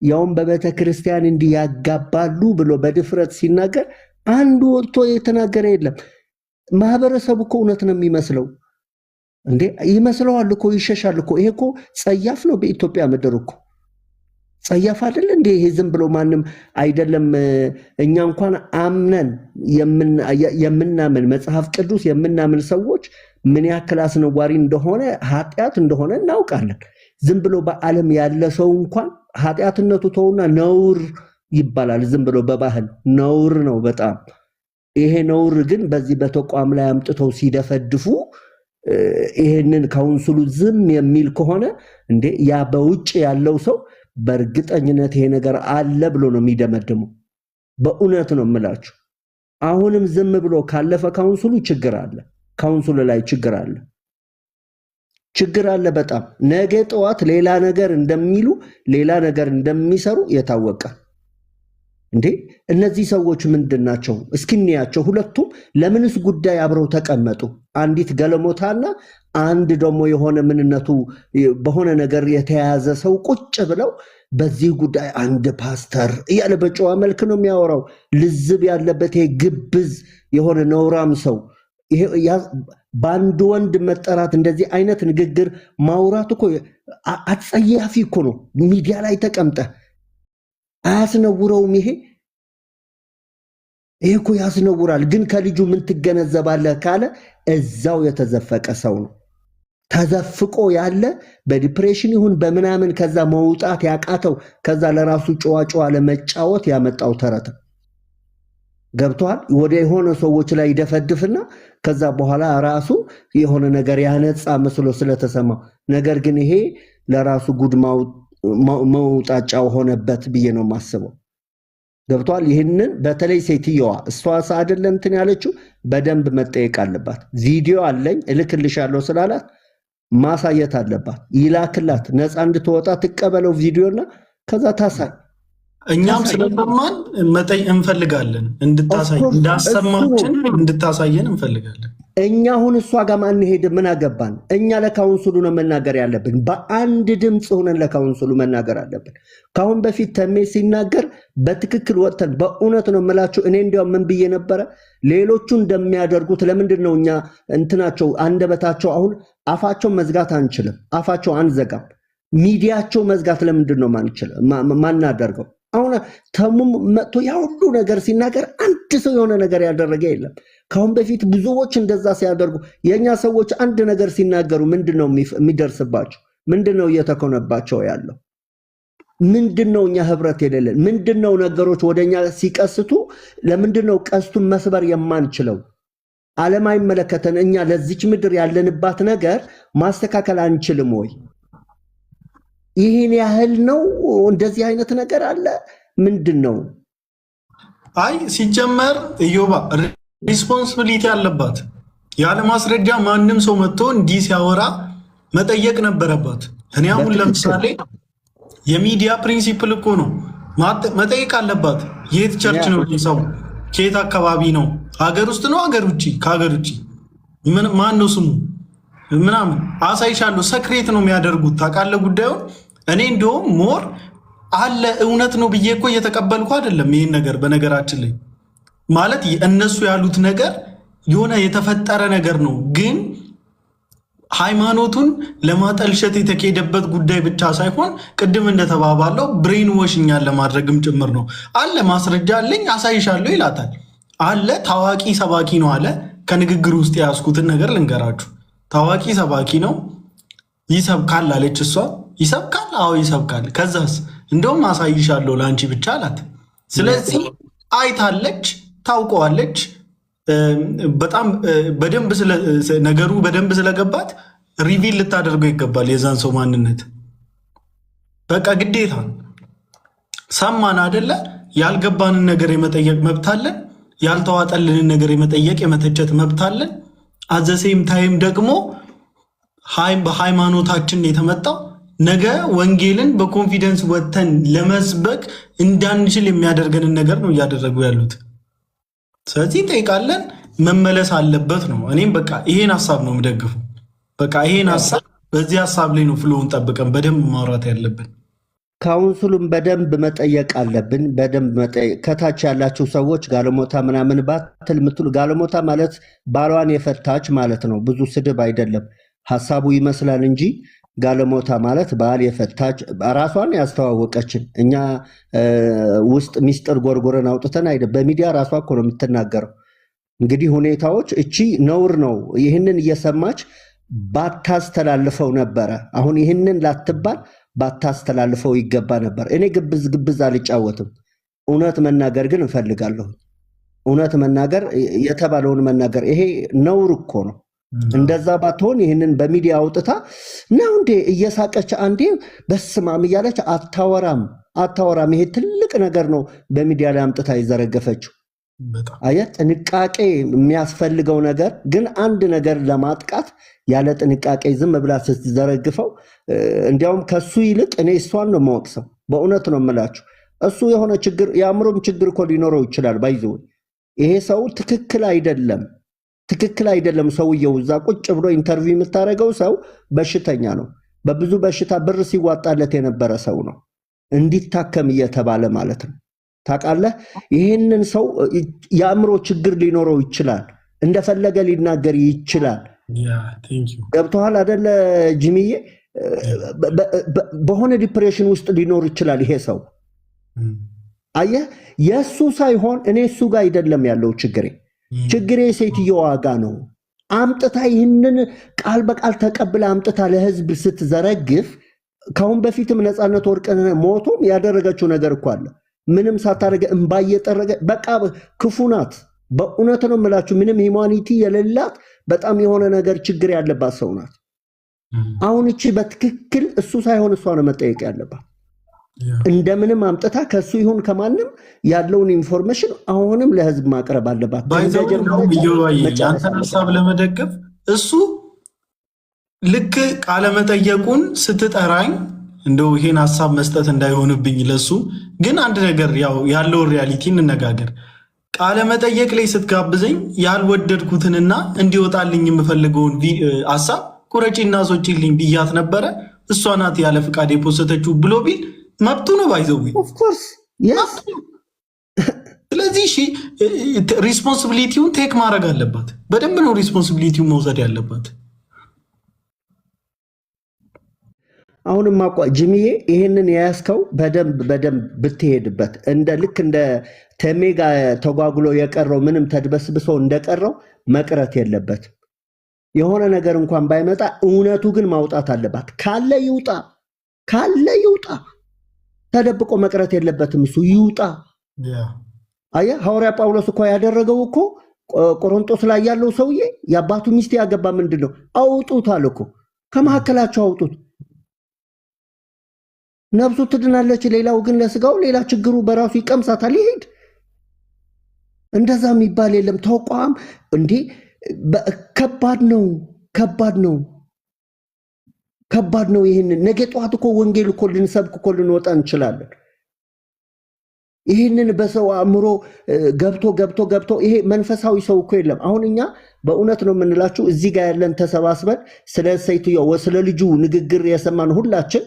ያውም በቤተ ክርስቲያን እንዲህ ያጋባሉ ብሎ በድፍረት ሲናገር አንዱ ወጥቶ የተናገረ የለም። ማህበረሰቡ እኮ እውነት ነው የሚመስለው እንዴ? ይመስለዋል እኮ፣ ይሸሻል እኮ። ይሄ እኮ ጸያፍ ነው በኢትዮጵያ ምድር እኮ። ጸያፍ አይደል እንዴ? ይሄ ዝም ብሎ ማንም አይደለም። እኛ እንኳን አምነን የምናምን መጽሐፍ ቅዱስ የምናምን ሰዎች ምን ያክል አስነዋሪ እንደሆነ ኃጢአት እንደሆነ እናውቃለን። ዝም ብሎ በዓለም ያለ ሰው እንኳን ኃጢአትነቱ ተውና ነውር ይባላል። ዝም ብሎ በባህል ነውር ነው በጣም። ይሄ ነውር ግን በዚህ በተቋም ላይ አምጥተው ሲደፈድፉ ይሄንን ካውንስሉ ዝም የሚል ከሆነ እንዴ ያ በውጭ ያለው ሰው በእርግጠኝነት ይሄ ነገር አለ ብሎ ነው የሚደመድመው። በእውነት ነው የምላችሁ። አሁንም ዝም ብሎ ካለፈ ካውንስሉ ችግር አለ፣ ካውንስሉ ላይ ችግር አለ፣ ችግር አለ በጣም። ነገ ጠዋት ሌላ ነገር እንደሚሉ ሌላ ነገር እንደሚሰሩ የታወቀ እንዴ። እነዚህ ሰዎች ምንድን ናቸው? እስኪንያቸው ሁለቱም ለምንስ ጉዳይ አብረው ተቀመጡ? አንዲት ገለሞታና አንድ ደግሞ የሆነ ምንነቱ በሆነ ነገር የተያዘ ሰው ቁጭ ብለው በዚህ ጉዳይ አንድ ፓስተር እያለ በጨዋ መልክ ነው የሚያወራው። ልዝብ ያለበት ይሄ ግብዝ የሆነ ነውራም ሰው በአንድ ወንድ መጠራት እንደዚህ አይነት ንግግር ማውራት እኮ አጸያፊ እኮ ነው። ሚዲያ ላይ ተቀምጠ አያስነውረውም? ይሄ እኮ ያስነውራል። ግን ከልጁ ምን ትገነዘባለህ ካለ እዛው የተዘፈቀ ሰው ነው። ተዘፍቆ ያለ በዲፕሬሽን ይሁን በምናምን ከዛ መውጣት ያቃተው ከዛ ለራሱ ጨዋ ለመጫወት ያመጣው ተረት ገብቷል። ወደ የሆነ ሰዎች ላይ ይደፈድፍና ከዛ በኋላ ራሱ የሆነ ነገር ያነጻ መስሎ ስለተሰማው ነገር ግን ይሄ ለራሱ ጉድ መውጣጫው ሆነበት ብዬ ነው ማስበው። ገብቷል። ይህንን በተለይ ሴትየዋ እሷስ አይደለም እንትን ያለችው በደንብ መጠየቅ አለባት። ቪዲዮ አለኝ እልክልሻለሁ ስላላት ማሳየት አለባት። ይላክላት፣ ነፃ እንድትወጣ ትቀበለው ቪዲዮና ከዛ ታሳይ። እኛም ስለሰማን እንፈልጋለን እንድታሳይ እንዳሰማችን እንድታሳየን እንፈልጋለን። እኛ አሁን እሷ ጋር ማንሄድ ምን አገባን? እኛ ለካውንስሉ ነው መናገር ያለብን። በአንድ ድምፅ ሆነን ለካውንስሉ መናገር አለብን። ካሁን በፊት ተሜ ሲናገር በትክክል ወጥተን በእውነት ነው የምላችሁ። እኔ እንዲያውም ምን ብዬ ነበረ? ሌሎቹ እንደሚያደርጉት ለምንድን ነው እኛ እንትናቸው አንደበታቸው አሁን አፋቸው መዝጋት አንችልም? አፋቸው አንዘጋም። ሚዲያቸው መዝጋት ለምንድን ነው ማናደርገው? አሁን ተሙም መጥቶ ያ ሁሉ ነገር ሲናገር አንድ ሰው የሆነ ነገር ያደረገ የለም። ካሁን በፊት ብዙዎች እንደዛ ሲያደርጉ የኛ ሰዎች አንድ ነገር ሲናገሩ ምንድነው የሚደርስባቸው? ምንድነው እየተኮነባቸው ያለው? ምንድነው እኛ ህብረት የሌለን? ምንድነው ነገሮች ወደኛ ሲቀስቱ ለምንድነው ቀስቱን መስበር የማንችለው? ዓለም አይመለከተን። እኛ ለዚች ምድር ያለንባት ነገር ማስተካከል አንችልም ወይ? ይህን ያህል ነው? እንደዚህ አይነት ነገር አለ? ምንድነው? አይ ሲጀመር ኢዮባ ሪስፖንሲቢሊቲ አለባት። ያለ ማስረጃ ማንም ሰው መጥቶ እንዲህ ሲያወራ መጠየቅ ነበረባት። እኔ አሁን ለምሳሌ የሚዲያ ፕሪንሲፕል እኮ ነው መጠየቅ አለባት። የት ቸርች ነው ሰው? ከየት አካባቢ ነው? ሀገር ውስጥ ነው? ሀገር ውጭ? ከሀገር ውጭ ማን ነው ስሙ ምናምን አሳይሻለሁ። ሰክሬት ነው የሚያደርጉት። ታውቃለህ ጉዳዩን። እኔ እንደውም ሞር አለ እውነት ነው ብዬ እኮ እየተቀበልኩ አይደለም ይህን ነገር። በነገራችን ላይ ማለት እነሱ ያሉት ነገር የሆነ የተፈጠረ ነገር ነው፣ ግን ሃይማኖቱን ለማጠልሸት የተካሄደበት ጉዳይ ብቻ ሳይሆን ቅድም እንደተባባለው ብሬን ወሽኛን ለማድረግም ጭምር ነው። አለ ማስረጃ አለኝ አሳይሻለሁ ይላታል። አለ ታዋቂ ሰባኪ ነው አለ። ከንግግር ውስጥ የያዝኩትን ነገር ልንገራችሁ። ታዋቂ ሰባኪ ነው፣ ይሰብካል አለች እሷ። ይሰብካል? አዎ ይሰብካል። ከዛስ? እንደውም አሳይሻለሁ ለአንቺ ብቻ አላት። ስለዚህ አይታለች፣ ታውቀዋለች። በጣም በደንብ ነገሩ በደንብ ስለገባት ሪቪል ልታደርገው ይገባል የዛን ሰው ማንነት። በቃ ግዴታ ሰማን አደለ? ያልገባንን ነገር የመጠየቅ መብት አለን። ያልተዋጠልንን ነገር የመጠየቅ የመተቸት መብት አለን። አዘሴም ታይም ደግሞ በሃይማኖታችን የተመጣው ነገ ወንጌልን በኮንፊደንስ ወጥተን ለመስበክ እንዳንችል የሚያደርገንን ነገር ነው እያደረጉ ያሉት። ስለዚህ እንጠይቃለን፣ መመለስ አለበት ነው። እኔም በቃ ይሄን ሀሳብ ነው የምደግፉ። በቃ ይሄን ሀሳብ በዚህ ሀሳብ ላይ ነው ፍሎውን ጠብቀን በደንብ ማውራት ያለብን። ካውንስሉን በደንብ መጠየቅ አለብን። በደንብ መጠየቅ። ከታች ያላችሁ ሰዎች ጋለሞታ ምናምን ባትል የምትሉ ጋለሞታ ማለት ባሏን የፈታች ማለት ነው። ብዙ ስድብ አይደለም፣ ሀሳቡ ይመስላል እንጂ ጋለሞታ ማለት ባል የፈታች ራሷን ያስተዋወቀችን እኛ ውስጥ ሚስጥር ጎርጎረን አውጥተን አይደል፣ በሚዲያ ራሷ እኮ ነው የምትናገረው። እንግዲህ ሁኔታዎች እቺ ነውር ነው። ይህንን እየሰማች ባታስተላልፈው ነበረ። አሁን ይህንን ላትባል ባታስተላልፈው ይገባ ነበር። እኔ ግብዝ ግብዝ አልጫወትም። እውነት መናገር ግን እንፈልጋለሁ። እውነት መናገር የተባለውን መናገር ይሄ ነውር እኮ ነው። እንደዛ ባትሆን ይህንን በሚዲያ አውጥታ ነው እንዴ እየሳቀች አንዴ በስማም እያለች አታወራም። ይሄ ትልቅ ነገር ነው በሚዲያ ላይ አምጥታ ይዘረገፈችው። አየህ፣ ጥንቃቄ የሚያስፈልገው ነገር ግን አንድ ነገር ለማጥቃት ያለ ጥንቃቄ ዝም ብላ ስትዘረግፈው፣ እንዲያውም ከሱ ይልቅ እኔ እሷን ነው የማወቅሰው። በእውነት ነው የምላችሁ። እሱ የሆነ ችግር የአእምሮም ችግር እኮ ሊኖረው ይችላል። ባይዘው ይሄ ሰው ትክክል አይደለም። ሰውየው እዛ ቁጭ ብሎ ኢንተርቪው የምታደርገው ሰው በሽተኛ ነው። በብዙ በሽታ ብር ሲዋጣለት የነበረ ሰው ነው፣ እንዲታከም እየተባለ ማለት ነው። ታውቃለህ፣ ይህንን ሰው የአእምሮ ችግር ሊኖረው ይችላል፣ እንደፈለገ ሊናገር ይችላል። ገብቶሃል አደለ ጅምዬ? በሆነ ዲፕሬሽን ውስጥ ሊኖር ይችላል ይሄ ሰው። አየህ፣ የእሱ ሳይሆን እኔ እሱ ጋር አይደለም ያለው ችግሬ ሴትየዋ ጋ ነው። አምጥታ ይህንን ቃል በቃል ተቀብላ አምጥታ ለህዝብ ስትዘረግፍ፣ ካሁን በፊትም ነፃነት ወርቅነህ ሞቶም ያደረገችው ነገር እኮ አለ። ምንም ሳታደርገ እንባ እየጠረገ በቃ ክፉ ናት። በእውነት ነው የምላችሁ፣ ምንም ሂማኒቲ የሌላት በጣም የሆነ ነገር ችግር ያለባት ሰው ናት። አሁን እቺ በትክክል እሱ ሳይሆን እሷ ነው መጠየቅ ያለባት። እንደምንም አምጥታ ከሱ ይሁን ከማንም ያለውን ኢንፎርሜሽን አሁንም ለህዝብ ማቅረብ አለባት። ያንተን ሀሳብ ለመደገፍ እሱ ልክ ቃለ መጠየቁን ስትጠራኝ እንደው ይሄን ሀሳብ መስጠት እንዳይሆንብኝ ለሱ ግን አንድ ነገር ያለውን ሪያሊቲ እንነጋገር። ቃለ መጠየቅ ላይ ስትጋብዘኝ ያልወደድኩትንና እንዲወጣልኝ የምፈልገውን ሀሳብ ቁረጪና ሶጪልኝ ብያት ነበረ። እሷ ናት ያለ ፍቃድ የፖሰተችው ብሎ ቢል መብቱ ነው። ባይዘው ስለዚህ ሪስፖንሲቢሊቲውን ቴክ ማድረግ አለባት። በደንብ ነው ሪስፖንሲቢሊቲውን መውሰድ ያለባት። አሁንም ጅምዬ ይህንን የያዝከው በደንብ ብትሄድበት ልክ እንደ ተሜጋ ተጓጉሎ የቀረው ምንም ተድበስብሶ እንደቀረው መቅረት የለበት። የሆነ ነገር እንኳን ባይመጣ እውነቱ ግን ማውጣት አለባት። ካለ ይውጣ። ተደብቆ መቅረት የለበትም። እሱ ይውጣ። አየህ፣ ሐዋርያ ጳውሎስ እኮ ያደረገው እኮ ቆሮንቶስ ላይ ያለው ሰውዬ የአባቱ ሚስት ያገባ ምንድን ነው? አውጡታል እኮ ከመካከላቸው አውጡት። ነፍሱ ትድናለች፣ ሌላው ግን ለስጋው ሌላ ችግሩ በራሱ ይቀምሳታል፣ ይሄድ። እንደዛ የሚባል የለም። ተቋም እንዴ ከባድ ነው። ይህንን ነገ ጠዋት እኮ ወንጌል እኮ ልንሰብክ እኮ ልንወጣ እንችላለን። ይህንን በሰው አእምሮ ገብቶ ይሄ መንፈሳዊ ሰው እኮ የለም። አሁን እኛ በእውነት ነው የምንላችሁ እዚህ ጋር ያለን ተሰባስበን ስለ ሴትዮዋ ስለ ልጁ ንግግር የሰማን ሁላችን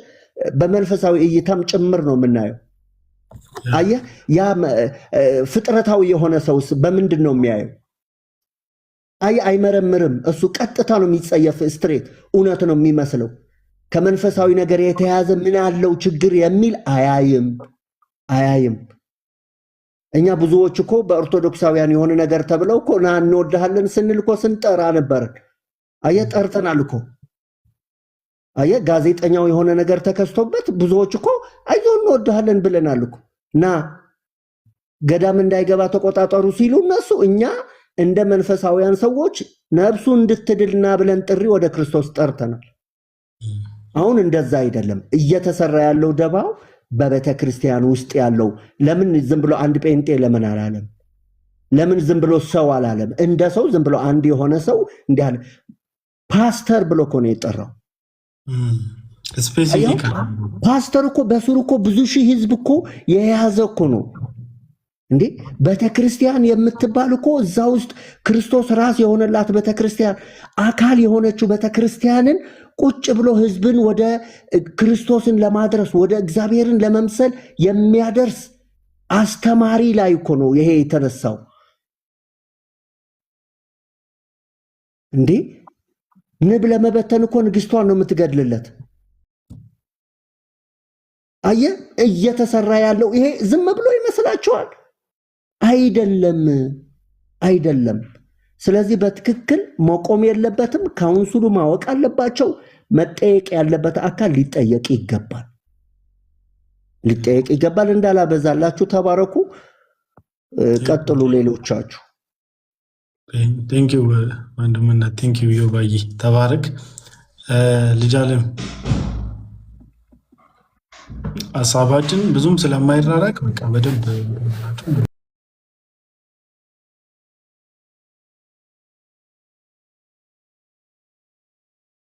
በመንፈሳዊ እይታም ጭምር ነው የምናየው። አየህ፣ ያ ፍጥረታዊ የሆነ ሰውስ በምንድን ነው የሚያየው? አይመረምርም። እሱ ቀጥታ ነው የሚጸየፍ፣ ስትሬት እውነት ነው የሚመስለው። ከመንፈሳዊ ነገር የተያዘ ምን አለው ችግር የሚል አያይም። እኛ ብዙዎች እኮ በኦርቶዶክሳውያን የሆነ ነገር ተብለው እኮ ና እንወድሃለን ስንል እኮ ስንጠራ ነበርን። አየህ፣ ጠርተናል እኮ። አየህ፣ ጋዜጠኛው የሆነ ነገር ተከስቶበት ብዙዎች እኮ አይዞ እንወድሃለን ብለናል እኮ። ና ገዳም እንዳይገባ ተቆጣጠሩ ሲሉ እነሱ እኛ እንደ መንፈሳውያን ሰዎች ነፍሱ እንድትድልና ብለን ጥሪ ወደ ክርስቶስ ጠርተናል። አሁን እንደዛ አይደለም እየተሰራ ያለው ደባው በቤተ ክርስቲያን ውስጥ ያለው። ለምን ዝም ብሎ አንድ ጴንጤ ለምን አላለም? ለምን ዝም ብሎ ሰው አላለም? እንደ ሰው ዝም ብሎ አንድ የሆነ ሰው እንዲህ አለ። ፓስተር ብሎ እኮ ነው የጠራው። ፓስተር እኮ በስሩ እኮ ብዙ ሺህ ህዝብ እኮ የያዘ እኮ ነው እንዴ። ቤተክርስቲያን የምትባል እኮ እዛ ውስጥ ክርስቶስ ራስ የሆነላት ቤተክርስቲያን አካል የሆነችው ቤተክርስቲያንን ቁጭ ብሎ ህዝብን ወደ ክርስቶስን ለማድረስ ወደ እግዚአብሔርን ለመምሰል የሚያደርስ አስተማሪ ላይ እኮ ነው ይሄ የተነሳው እንዴ። ንብ ለመበተን እኮ ንግስቷን ነው የምትገድልለት። አየ እየተሰራ ያለው ይሄ ዝም ብሎ ይመስላችኋል? አይደለም። ስለዚህ በትክክል መቆም የለበትም። ካውንስሉ ማወቅ አለባቸው። መጠየቅ ያለበት አካል ሊጠየቅ ይገባል። እንዳላበዛላችሁ ተባረኩ። ቀጥሉ ሌሎቻችሁ። ቴንኪው ወንድምና ቴንኪው ዮባይ ተባረክ። ልጅ አለም ሀሳባችን ብዙም ስለማይራራቅ በቃ በደንብ